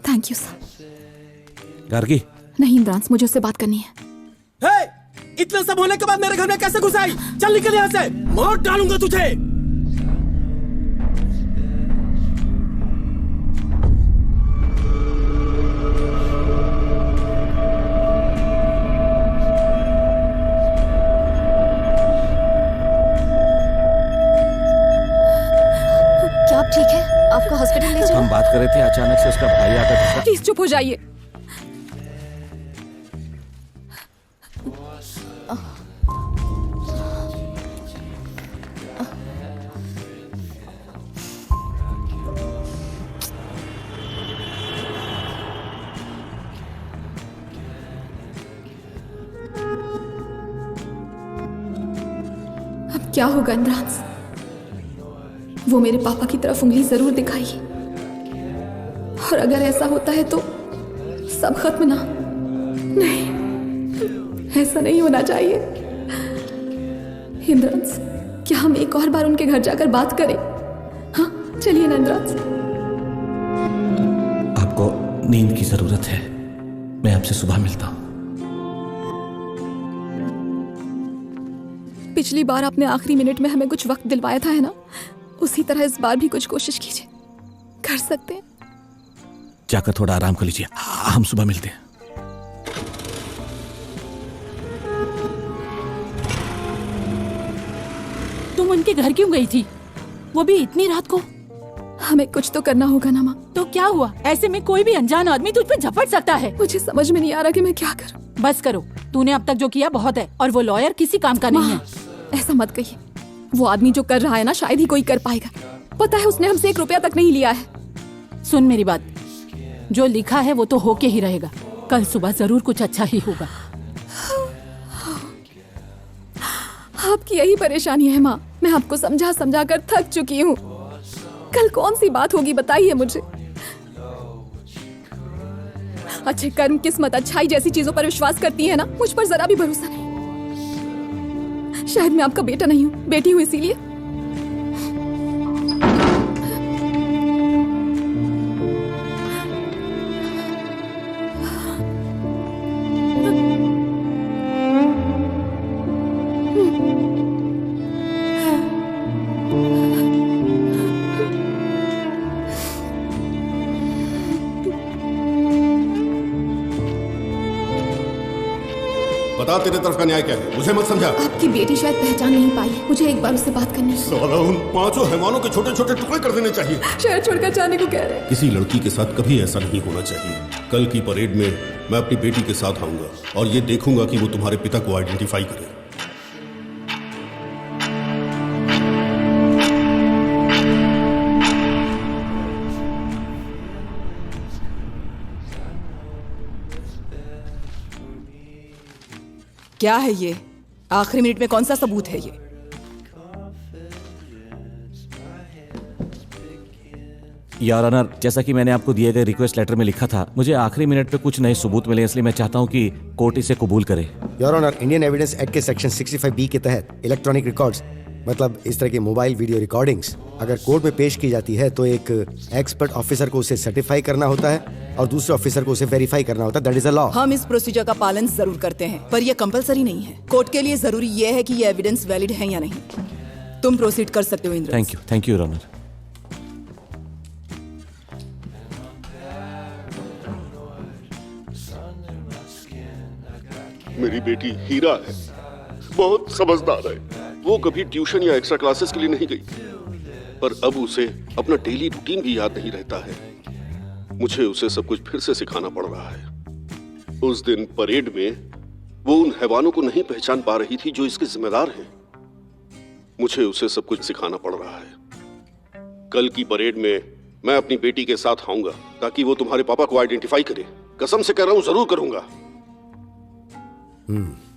A: Thank you sir.
H: गार्गी,
A: नहीं इमरान, मुझे उससे बात करनी है।
I: हे! इतना सब होने के बाद मेरे घर में कैसे घुस आई? चल निकल यहाँ से, मार डालूंगा तुझे।
H: कर रहे थे, अचानक से उसका भाई आकर।
A: प्लीज चुप हो जाइए। अब क्या होगा इंद्रांश? वो मेरे पापा की तरफ उंगली जरूर दिखाएगी, और अगर ऐसा होता है तो सब खत्म ना। नहीं, ऐसा नहीं होना चाहिए। इंद्रांश, क्या हम एक और बार उनके घर जाकर बात करें? हाँ, चलिए ना इंद्रांश।
H: आपको नींद की जरूरत है, मैं आपसे सुबह मिलता हूँ।
A: पिछली बार आपने आखिरी मिनट में हमें कुछ वक्त दिलवाया था, है ना? उसी तरह इस बार भी कुछ कोशिश कीजिए, कर सकते हैं।
H: जाकर थोड़ा आराम कर लीजिए, हम सुबह मिलते हैं।
B: तुम उनके घर क्यों गई थी, वो भी इतनी रात को?
A: हमें कुछ तो करना होगा ना माँ।
B: तो क्या हुआ? ऐसे में कोई भी अनजान आदमी तुझ पे झपट सकता है।
A: मुझे समझ में नहीं आ रहा कि मैं क्या करूं।
B: बस करो, तूने अब तक जो किया बहुत है, और वो लॉयर किसी काम का नहीं है।
A: ऐसा मत कहिए, वो आदमी जो कर रहा है ना, शायद ही कोई कर पाएगा। पता है, उसने हमसे 1 रुपया तक नहीं लिया है।
B: सुन मेरी बात, जो लिखा है वो तो होके ही रहेगा। कल सुबह जरूर कुछ अच्छा ही होगा।
A: आपकी यही परेशानी है माँ। मैं आपको समझा समझा कर थक चुकी हूँ। कल कौन सी बात होगी बताइए मुझे। अच्छे कर्म, किस्मत, अच्छाई जैसी चीजों पर विश्वास करती है ना, मुझ पर जरा भी भरोसा नहीं। शायद मैं आपका बेटा नहीं हूँ, बेटी हूँ, इसीलिए।
G: बता, तेरे तरफ का न्याय क्या है? मुझे मत समझा।
A: आपकी बेटी शायद पहचान नहीं पाई है। मुझे एक बार उससे बात करनी है।
G: साला उन 5 हैवानों के छोटे छोटे टुकड़े कर देने चाहिए।
A: शहर छोड़कर जाने को कह रहे हैं।
G: किसी लड़की के साथ कभी ऐसा नहीं होना चाहिए। कल की परेड में मैं अपनी बेटी के साथ आऊंगा और ये देखूंगा कि वो तुम्हारे पिता को आइडेंटिफाई करे।
R: क्या है ये? आखिरी मिनट में कौन सा सबूत है ये?
H: यार ऑनर, जैसा कि मैंने आपको दिए गए रिक्वेस्ट लेटर में लिखा था, मुझे आखिरी मिनट पे कुछ नए सबूत मिले, इसलिए मैं चाहता हूं कि कोर्ट इसे कबूल करे।
S: Your honour, Indian evidence act के सेक्शन 65B के तहत इलेक्ट्रॉनिक रिकॉर्ड्स, मतलब इस तरह की मोबाइल वीडियो रिकॉर्डिंग्स अगर कोर्ट में पेश की जाती है तो एक एक्सपर्ट ऑफिसर को उसे सर्टिफाई करना होता है और दूसरे ऑफिसर को उसे वेरीफाई करना होता है। That is a law.
R: हम इस प्रोसीजर का पालन जरूर करते हैं, पर यह कंपलसरी नहीं है। कोर्ट के लिए जरूरी यह है कि ये एविडेंस वैलिड है या नहीं। तुम प्रोसीड कर सकते हो Indra.
H: Thank you your honour.
M: मेरी बेटी हीरा है, बहुत समझदार है। वो कभी ट्यूशन या एक्स्ट्रा क्लासेस के लिए नहीं गई, पर अब उसे अपना डेली रूटीन भी याद नहीं रहता है। मुझे उसे सब कुछ फिर से सिखाना पड़ रहा है। उस दिन परेड में वो उन हैवानों को नहीं पहचान पा रही थी जो इसके जिम्मेदार हैं। मुझे उसे सब कुछ सिखाना पड़ रहा है। कल की परेड में मैं अपनी बेटी के साथ आऊंगा ताकि वो तुम्हारे पापा को आइडेंटिफाई करे। कसम से कह रहा हूं, जरूर करूंगा।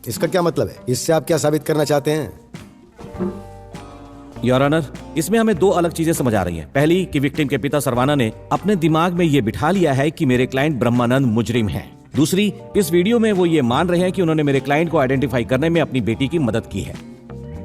S: इसका क्या मतलब है? इससे आप क्या साबित करना चाहते हैं?
H: योर ऑनर, इसमें हमें 2 अलग चीजें समझ आ रही हैं। पहली कि विक्टिम के पिता सरवाना ने अपने दिमाग में ये बिठा लिया है कि मेरे क्लाइंट ब्रह्मानंद मुजरिम हैं। दूसरी, इस वीडियो में वो ये मान रहे हैं कि उन्होंने मेरे क्लाइंट को आइडेंटिफाई करने में अपनी बेटी की मदद की है।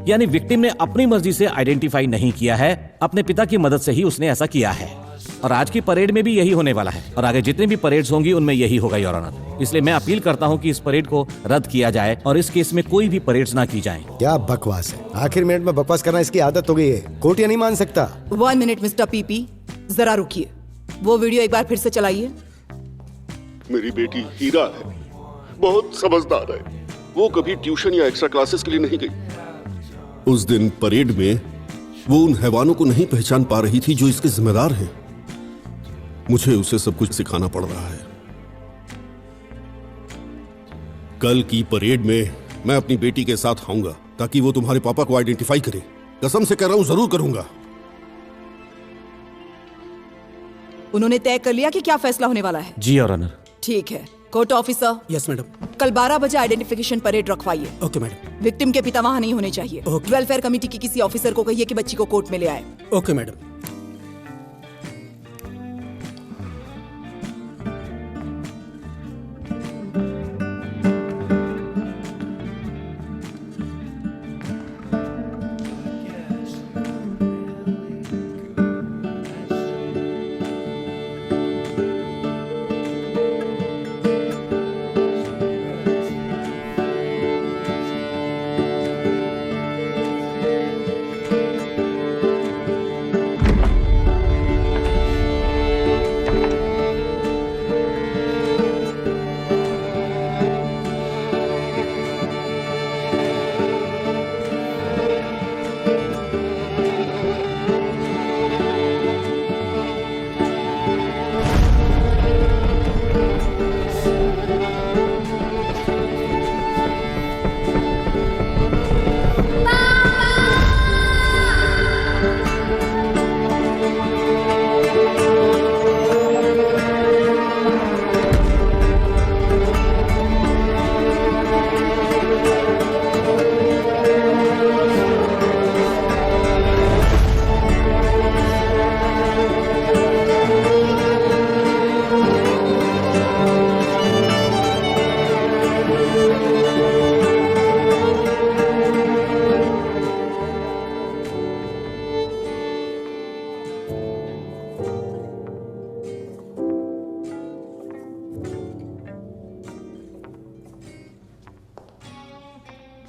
H: यानी विक्टिम ने अपनी मर्जी से आइडेंटिफाई नहीं किया है, अपने पिता की मदद से ही उसने ऐसा किया है। और आज की परेड में भी यही होने वाला है, और आगे जितनी भी परेड्स होंगी उनमें यही होगा योर ऑनर। इसलिए मैं अपील करता हूं कि इस परेड को रद्द किया जाए और इस केस में कोई भी परेड्स ना की जाएं।
S: क्या बकवास है? आखिर मिनट में बकवास करना इसकी आदत हो गई है। कोर्ट ये नहीं मान सकता।
R: 1 मिनट मिस्टर पीपी, जरा रुकिए। वो वीडियो एक बार फिर से चलाइए।
M: मेरी बेटी हीरा है, बहुत समझदार है। वो कभी ट्यूशन या एक्स्ट्रा क्लासेस के लिए नहीं गई। उस दिन परेड में वो उन हैवानों को नहीं पहचान पा रही थी जो इसके जिम्मेदार हैं। मुझे उसे सब कुछ सिखाना पड़ रहा है। कल की परेड में मैं अपनी बेटी के साथ आऊंगा ताकि वो तुम्हारे पापा को आइडेंटिफाई करे। कसम से कह रहा हूं, जरूर करूंगा।
R: उन्होंने तय कर लिया कि क्या फैसला होने वाला है?
H: जी योर ऑनर।
R: ठीक है, कोर्ट ऑफिसर।
I: Yes madam.
R: कल 12 बजे आइडेंटिफिकेशन परेड रखवाइए।
I: Okay madam.
R: विक्टिम के पिता वहां नहीं होने चाहिए। वेलफेयर कमेटी की किसी ऑफिसर को कहिए कि बच्ची को कोर्ट में ले आए।
I: Okay madam.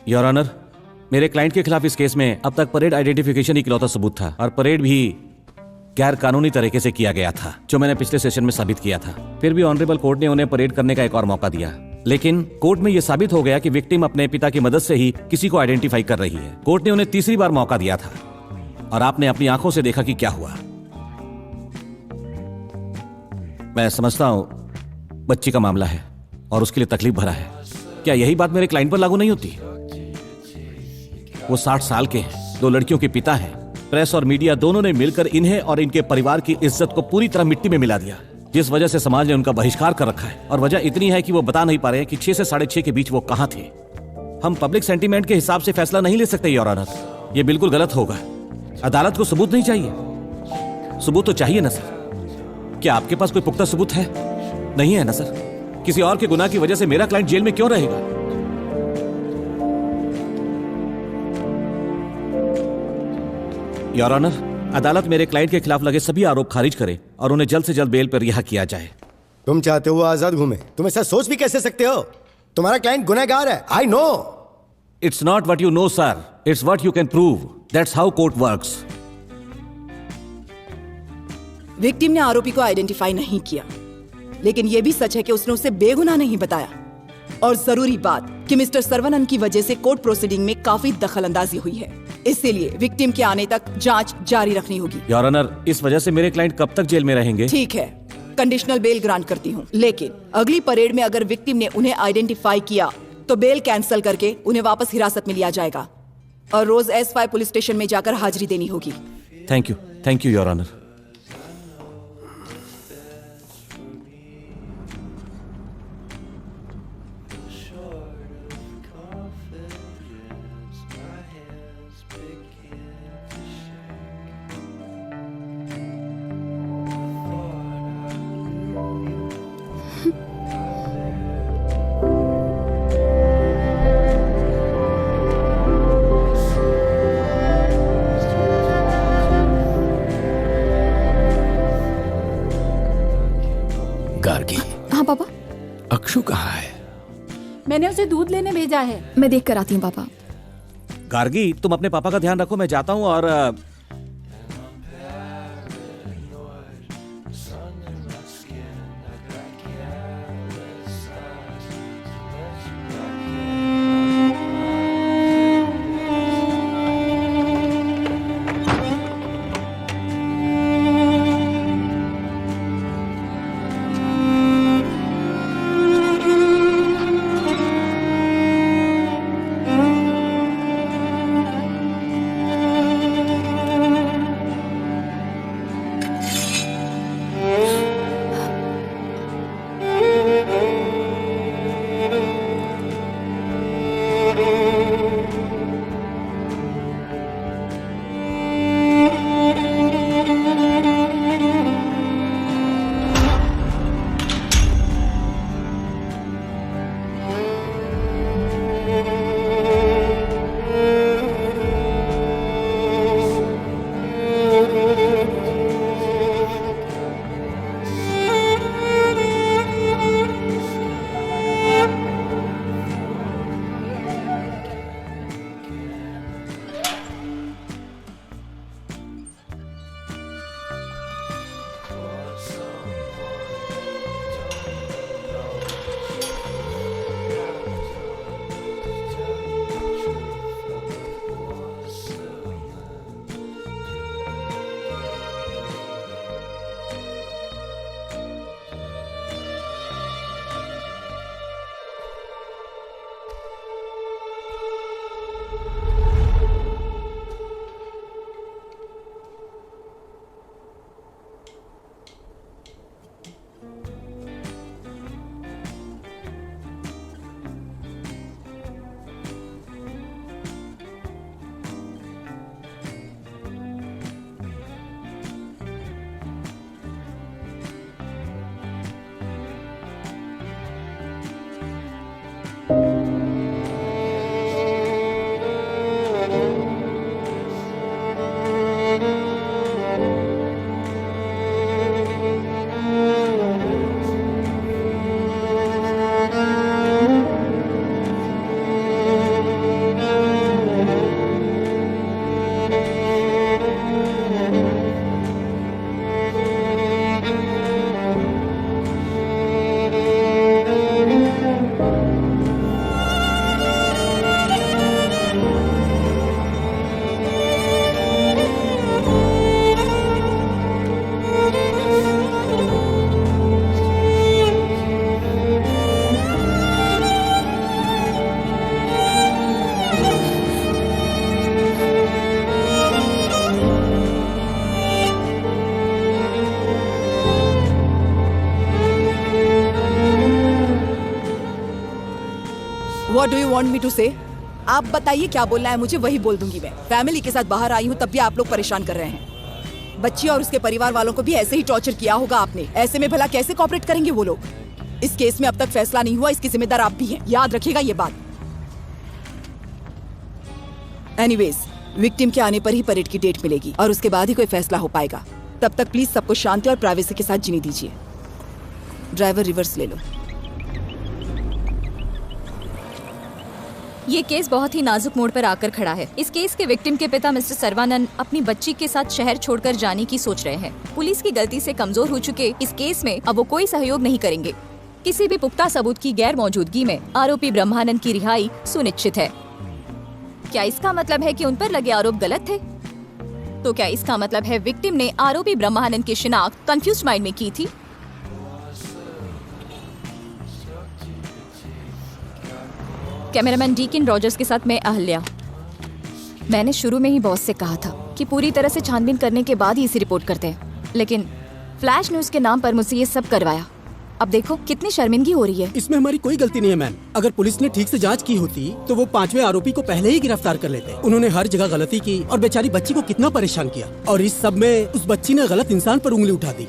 H: योर ऑनर, मेरे क्लाइंट के खिलाफ इस केस में अब तक परेड आइडेंटिफिकेशन ही इकलौता सबूत था और परेड भी गैर कानूनी तरीके से किया गया था, जो मैंने पिछले सेशन में साबित किया था। फिर भी ऑनरेबल कोर्ट ने उन्हें परेड करने का एक और मौका दिया, लेकिन कोर्ट में यह साबित हो गया कि विक्टिम अपने पिता की मदद से ही किसी को आइडेंटिफाई कर रही है। कोर्ट ने उन्हें तीसरी बार मौका दिया था और आपने अपनी आंखों से देखा कि क्या हुआ। मैं समझता हूं बच्ची का मामला है और उसके लिए तकलीफ भरा है। क्या यही बात मेरे क्लाइंट पर लागू नहीं होती? वो 60 साल के हैं, 2 लड़कियों के पिता हैं। प्रेस और मीडिया दोनों ने मिलकर इन्हें और इनके परिवार की इज्जत को पूरी तरह मिट्टी में मिला दिया, जिस वजह से समाज ने उनका बहिष्कार कर रखा है। और वजह इतनी है कि वो बता नहीं पा रहे हैं कि 6 से 6:30 के बीच वो कहां थे। हम पब्लिक सेंटीमेंट के हिसाब से फैसला नहीं ले सकते योर ऑनर, ये बिल्कुल गलत होगा। अदालत को सबूत नहीं चाहिए? सबूत तो चाहिए ना सर। क्या आपके पास कोई पुख्ता सबूत है? नहीं है ना सर। किसी और के गुनाह की वजह से मेरा क्लाइंट जेल में क्यों रहेगा? योर ऑनर, अदालत मेरे क्लाइंट के खिलाफ लगे सभी आरोप खारिज करे और उन्हें जल्द से जल्द बेल पर रिहा किया जाए।
S: तुम चाहते हो वो आजाद घूमे? तुम ऐसा सोच भी कैसे सकते हो? तुम्हारा क्लाइंट गुनहगार है। I no.
H: It's not what you know sir, it's what you can prove. That's how court works.
R: Victim ने आरोपी को आइडेंटिफाई नहीं किया, लेकिन यह भी सच है कि उसने उसे बेगुनाह नहीं बताया। और जरूरी बात कि मिस्टर सर्वनन की वजह से कोर्ट प्रोसीडिंग में काफी दखलंदाजी हुई है, इसलिए विक्टिम के आने तक जांच जारी रखनी होगी।
H: योर ऑनर, इस वजह से मेरे क्लाइंट कब तक जेल में रहेंगे?
R: ठीक है, कंडीशनल बेल ग्रांट करती हूँ, लेकिन अगली परेड में अगर विक्टिम ने उन्हें आइडेंटिफाई किया तो बेल कैंसिल करके उन्हें वापस हिरासत में लिया जाएगा और रोज S5 पुलिस स्टेशन में जाकर हाजिरी देनी होगी।
H: Thank you your honour.
A: हाँ पापा।
T: अक्षु कहाँ है?
B: मैंने उसे दूध लेने भेजा है।
A: मैं देख कर आती हूँ पापा।
H: गार्गी, तुम अपने पापा का ध्यान रखो, मैं जाता हूँ। और
R: What do you want me to say? आप बताइए क्या बोलना है मुझे, वही बोल दूंगी मैं। फैमिली के साथ बाहर आई हूँ तब भी आप लोग परेशान कर रहे हैं। बच्ची और उसके परिवार वालों को भी ऐसे ही टॉर्चर किया होगा आपने। ऐसे में भला कैसे कोऑपरेट करेंगे वो लोग? इस केस में अब तक फैसला नहीं हुआ, इसकी जिम्मेदार आप भी हैं, याद रखिएगा ये बात। एनीवेज, विक्टिम के आने पर ही परेड की डेट मिलेगी और उसके बाद ही कोई फैसला हो पाएगा। तब तक प्लीज सबको शांति और प्राइवेसी के साथ जीने दीजिए। ड्राइवर रिवर्स ले लो।
A: ये केस बहुत ही नाजुक मोड़ पर आकर खड़ा है। इस केस के विक्टिम के पिता मिस्टर सर्वानंद अपनी बच्ची के साथ शहर छोड़कर जाने की सोच रहे हैं। पुलिस की गलती से कमजोर हो चुके इस केस में अब वो कोई सहयोग नहीं करेंगे। किसी भी पुख्ता सबूत की गैर मौजूदगी में आरोपी ब्रह्मानंद की रिहाई सुनिश्चित है। क्या इसका मतलब है कि उन पर लगे आरोप गलत थे? तो क्या इसका मतलब है विक्टिम ने आरोपी ब्रह्मानंद की शिनाख्त कंफ्यूज्ड माइंड में की थी? कैमरामैन डीकिन रॉजर्स के साथ मैं अहल्या। मैंने शुरू में ही बॉस से कहा था कि पूरी तरह से छानबीन करने के बाद ही इसे रिपोर्ट करते हैं, लेकिन फ्लैश न्यूज के नाम पर मुझसे ये सब करवाया। अब देखो कितनी शर्मिंदगी हो रही है।
I: इसमें हमारी कोई गलती नहीं है मैम। अगर पुलिस ने ठीक से जांच की होती तो वो 5वें आरोपी को पहले ही गिरफ्तार कर लेते। उन्होंने हर जगह गलती की और बेचारी बच्ची को कितना परेशान किया, और इस सब में उस बच्ची ने गलत इंसान पर उंगली उठा दी।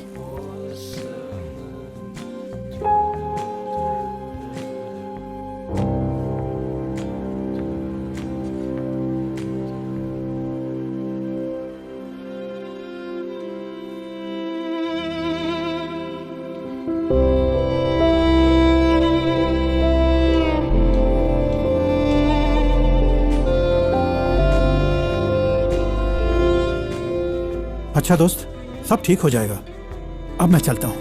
P: अच्छा दोस्त, सब ठीक हो जाएगा। अब मैं चलता हूँ।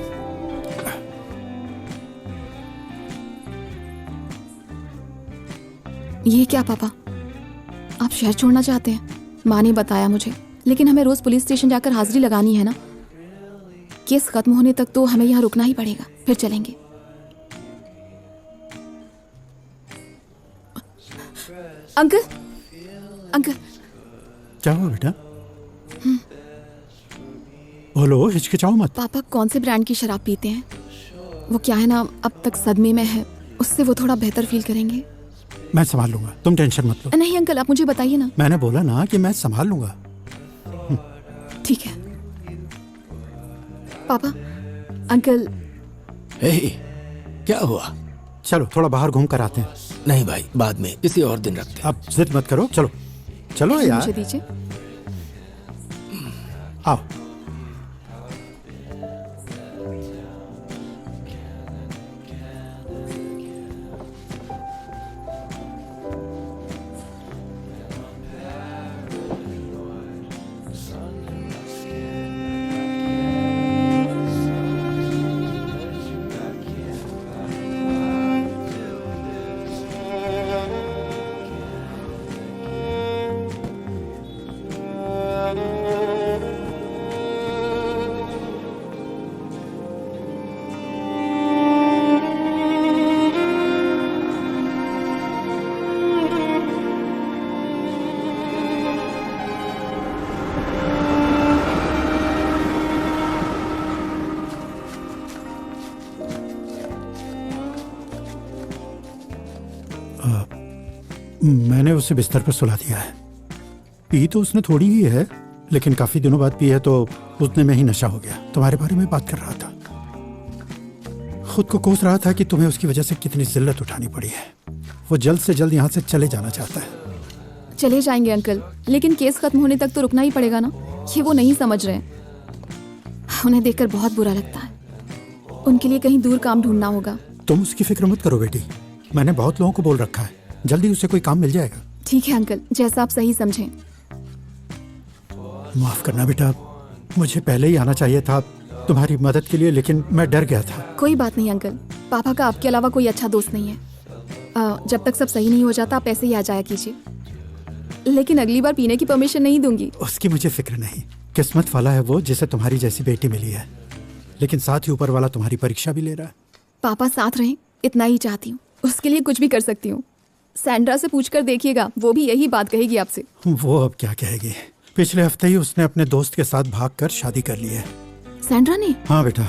A: ये क्या पापा, आप शहर छोड़ना चाहते हैं? माँ ने बताया मुझे, लेकिन हमें रोज पुलिस स्टेशन जाकर हाजिरी लगानी है ना। केस खत्म होने तक तो हमें यहाँ रुकना ही पड़ेगा, फिर चलेंगे। Uncle, uncle.
P: क्या हुआ बेटा? बोलो, हिचकिचाओ मत।
A: पापा कौन से ब्रांड की शराब पीते हैं? वो क्या है ना, अब तक सदमे में है, उससे वो थोड़ा बेहतर फील करेंगे।
P: मैं संभाल लूंगा, तुम टेंशन मत लो।
A: नहीं अंकल, आप मुझे बताइए ना।
P: मैंने बोला ना कि मैं संभाल लूंगा।
A: ठीक है पापा। अंकल।
T: क्या हुआ?
P: चलो थोड़ा बाहर घूम कर आते हैं।
T: नहीं भाई, बाद में किसी और दिन रखते हैं।
P: अब जिद मत करो, चलो चलो यार।
A: मुझे दीजिए।
P: आओ। मैंने उसे बिस्तर पर सुला दिया है। पी तो उसने थोड़ी ही है, लेकिन काफी दिनों बाद पी है तो उतने में ही नशा हो गया। तुम्हारे बारे में बात कर रहा था, खुद को कोस रहा था कि तुम्हें उसकी वजह से कितनी जिल्लत उठानी पड़ी है। वो जल्द से जल्द यहाँ से चले जाना चाहता है।
A: चले जाएंगे अंकल, लेकिन केस खत्म होने तक तो रुकना ही पड़ेगा ना। ये वो नहीं समझ रहे हैं। उन्हें देखकर बहुत बुरा लगता है। उनके लिए कहीं दूर काम ढूंढना होगा।
P: तुम उसकी फिक्र मत करो बेटी, मैंने बहुत लोगों को बोल रखा है, जल्दी उसे कोई काम मिल जाएगा।
A: ठीक है अंकल, जैसा आप सही समझें।
P: माफ करना बेटा, मुझे पहले ही आना चाहिए था तुम्हारी मदद के लिए, लेकिन मैं डर गया था।
A: कोई बात नहीं अंकल, पापा का आपके अलावा कोई अच्छा दोस्त नहीं है। जब तक सब सही नहीं हो जाता आप ऐसे ही आ जाया कीजिए, लेकिन अगली बार पीने की परमिशन नहीं दूंगी।
P: उसकी मुझे फिक्र नहीं, किस्मत वाला है वो जिसे तुम्हारी जैसी बेटी मिली है, लेकिन साथ ही ऊपर वाला तुम्हारी परीक्षा भी ले रहा है।
A: पापा साथ रहें, इतना ही चाहती हूँ। उसके लिए कुछ भी कर सकती हूँ। सैंड्रा से पूछकर देखिएगा, वो भी यही बात कहेगी आपसे।
P: वो अब क्या कहेगी? पिछले हफ्ते ही उसने अपने दोस्त के साथ भागकर शादी कर ली है।
A: सैंड्रा ने?
P: हाँ बेटा,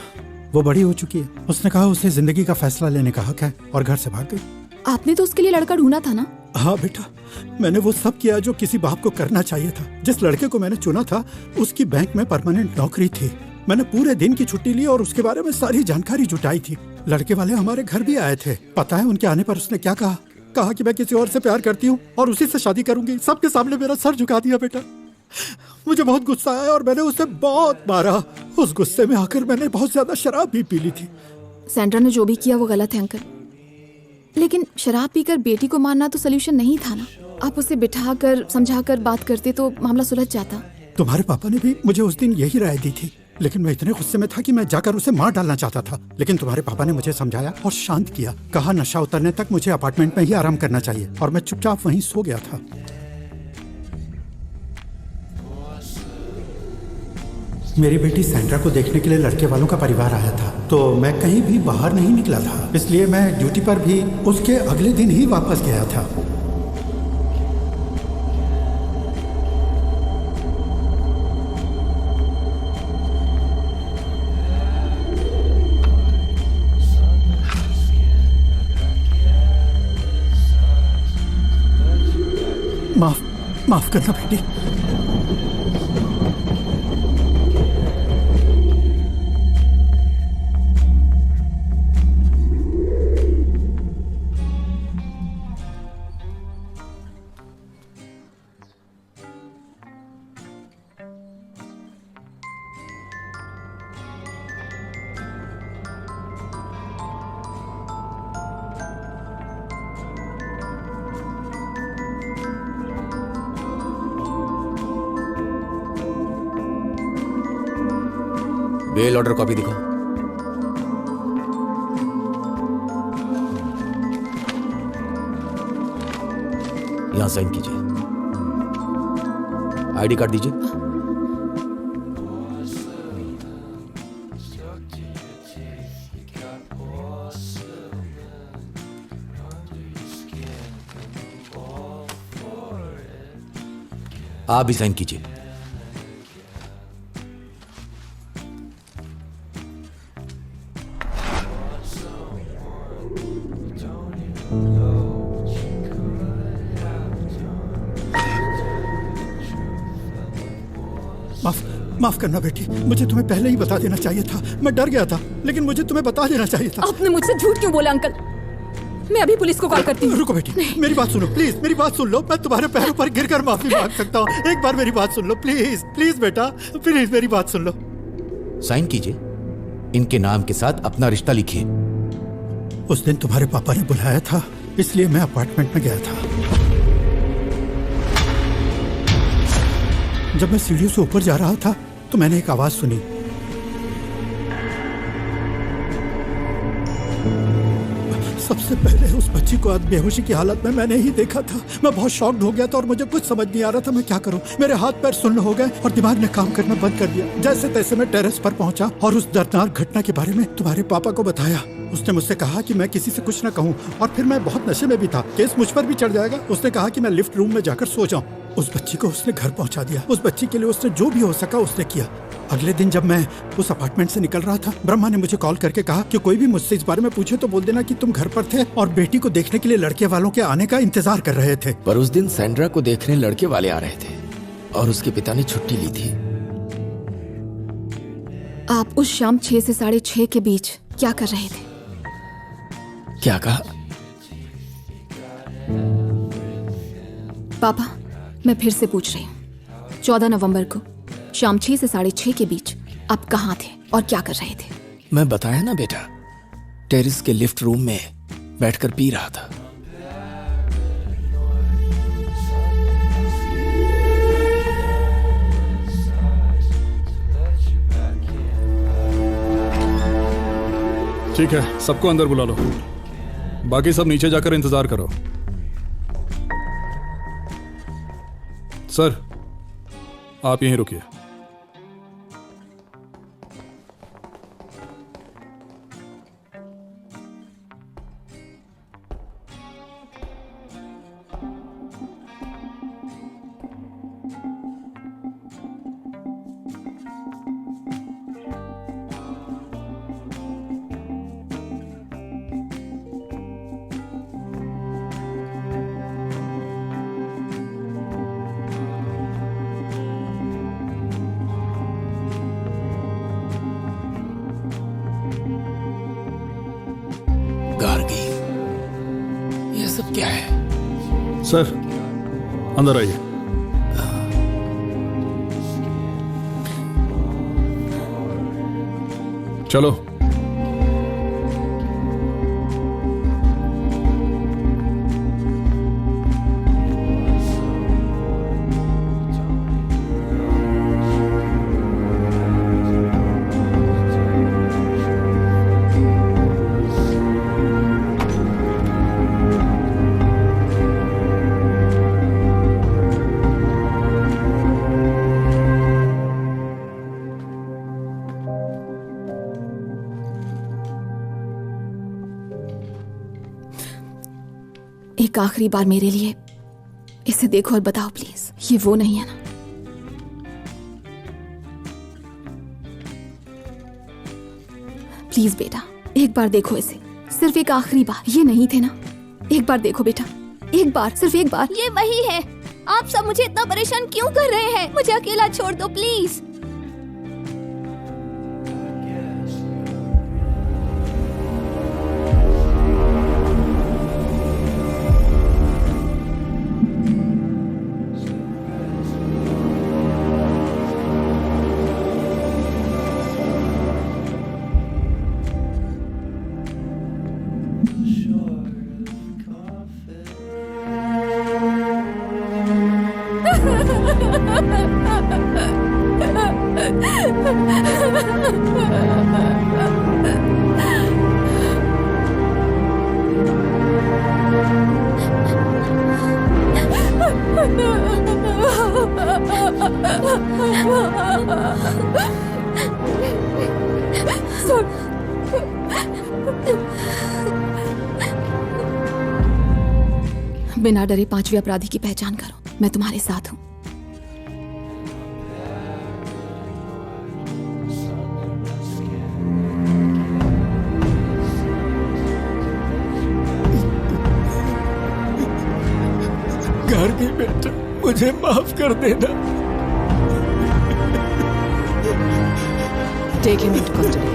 P: वो बड़ी हो चुकी है। उसने कहा उसे जिंदगी का फैसला लेने का हक है और घर से भाग गई।
A: आपने तो उसके लिए लड़का ढूंढा था ना?
P: हाँ बेटा, मैंने वो सब किया जो किसी बाप को करना चाहिए था। जिस लड़के को मैंने चुना था उसकी बैंक में परमानेंट नौकरी थी। मैंने पूरे दिन की छुट्टी ली और उसके बारे में सारी जानकारी जुटाई थी। लड़के वाले हमारे घर भी आए थे। पता है उनके आने पर उसने क्या कहा? कहा कि मैं किसी और से प्यार करती हूँ और उसी से शादी करूंगी। सबके सामने मेरा सर झुका दिया बेटा। मुझे बहुत गुस्सा आया और मैंने उसे बहुत मारा। उस गुस्से में आकर मैंने बहुत ज्यादा शराब भी पी ली थी।
A: सैंड्रा ने जो भी किया वो गलत है अंकल, लेकिन शराब पीकर बेटी को मारना तो सोल्यूशन नहीं था ना। आप उसे बिठाकर समझाकर बात करते तो मामला सुलझ जाता।
P: तुम्हारे पापा ने भी मुझे उस दिन यही राय दी थी, लेकिन मैं इतने गुस्से में था कि मैं जाकर उसे मार डालना चाहता था। लेकिन तुम्हारे पापा ने मुझे समझाया और शांत किया। कहा नशा उतरने तक मुझे अपार्टमेंट में ही आराम करना चाहिए और मैं चुपचाप वहीं सो गया था। मेरी बेटी सैंड्रा को देखने के लिए लड़के वालों का परिवार आया था, तो मैं कहीं भी बाहर नहीं निकला था। इसलिए मैं ड्यूटी पर भी उसके अगले दिन ही वापस गया था। माफ करना बेटी।
K: बेल ऑर्डर कॉपी दिखाओ। यहां साइन कीजिए। आईडी कार्ड दीजिए। आप भी साइन कीजिए।
P: माफ करना बेटी, मुझे तुम्हें पहले ही बता देना चाहिए था। मैं डर गया था, लेकिन मुझे तुम्हें बता देना चाहिए था।
A: आपने मुझसे झूठ क्यों बोला अंकल? मैं अभी पुलिस को कॉल करती हूँ।
P: रुको बेटी, मेरी बात सुनो प्लीज, मेरी बात सुन लो। मैं तुम्हारे पैरों पर गिरकर माफी मांग सकता हूँ। एक बार मेरी बात सुन लो प्लीज, प्लीज बेटा, प्लीज मेरी बात सुन लो।
K: साइन कीजिए। इनके नाम के साथ अपना रिश्ता लिखिए।
P: उस दिन तुम्हारे पापा ने बुलाया था, इसलिए मैं अपार्टमेंट में गया था। जब मैं सीढ़ियों से ऊपर जा रहा था तो मैंने एक आवाज सुनी। सबसे पहले उस बच्ची को आज बेहोशी की हालत में मैंने ही देखा था। मैं बहुत शॉक्ड हो गया था और मुझे कुछ समझ नहीं आ रहा था मैं क्या करूं। मेरे हाथ पैर सुन्न हो गए और दिमाग ने काम करना बंद कर दिया। जैसे तैसे मैं टेरेस पर पहुंचा और उस दर्दनाक घटना के बारे में तुम्हारे पापा को बताया। उसने मुझसे कहा कि मैं किसी से कुछ न कहूं, और फिर मैं बहुत नशे में भी था, केस मुझ पर भी चढ़ जाएगा। उसने कहा कि मैं लिफ्ट रूम में जाकर सो जाऊं। उस बच्ची को उसने घर पहुंचा दिया। उस बच्ची के लिए उसने जो भी हो सका उसने किया। अगले दिन जब मैं उस अपार्टमेंट से निकल रहा था, ब्रह्मा ने मुझे कॉल करके कहा कि कोई भी मुझसे इस बारे में पूछे तो बोल देना कि तुम घर पर थे और बेटी को देखने के लिए लड़के वालों के आने का इंतजार कर रहे थे।
T: पर उस दिन सैंड्रा को देखने लड़के वाले आ रहे थे और उसके पिता ने छुट्टी ली थी।
A: आप उस शाम 6 से 6:30 के बीच क्या कर रहे थे?
T: क्या कहा?
A: पापा, मैं फिर से पूछ रही हूँ, 14 नवंबर को शाम 6 से 6:30 के बीच आप कहाँ थे और क्या कर रहे थे?
T: मैं बताया ना बेटा, टेरेस के लिफ्ट रूम में बैठकर पी रहा था।
D: ठीक है, सबको अंदर बुला लो, बाकी सब नीचे जाकर इंतजार करो। सर, आप यहीं रुकिए।
T: सब क्या है?
D: सर अंदर आइए। चलो।
A: एक आखिरी बार मेरे लिए इसे देखो और बताओ प्लीज, ये वो नहीं है ना? प्लीज बेटा, एक बार देखो इसे, सिर्फ एक आखिरी बार। ये नहीं थे ना? एक बार देखो बेटा, एक बार, सिर्फ एक बार।
C: ये वही है। आप सब मुझे इतना परेशान क्यों कर रहे हैं? मुझे अकेला छोड़ दो प्लीज।
A: बिना डरे पांचवे अपराधी की पहचान करो, मैं तुम्हारे साथ हूं।
T: गार्गी बेटा, मुझे माफ कर देना।
R: Take him into custody.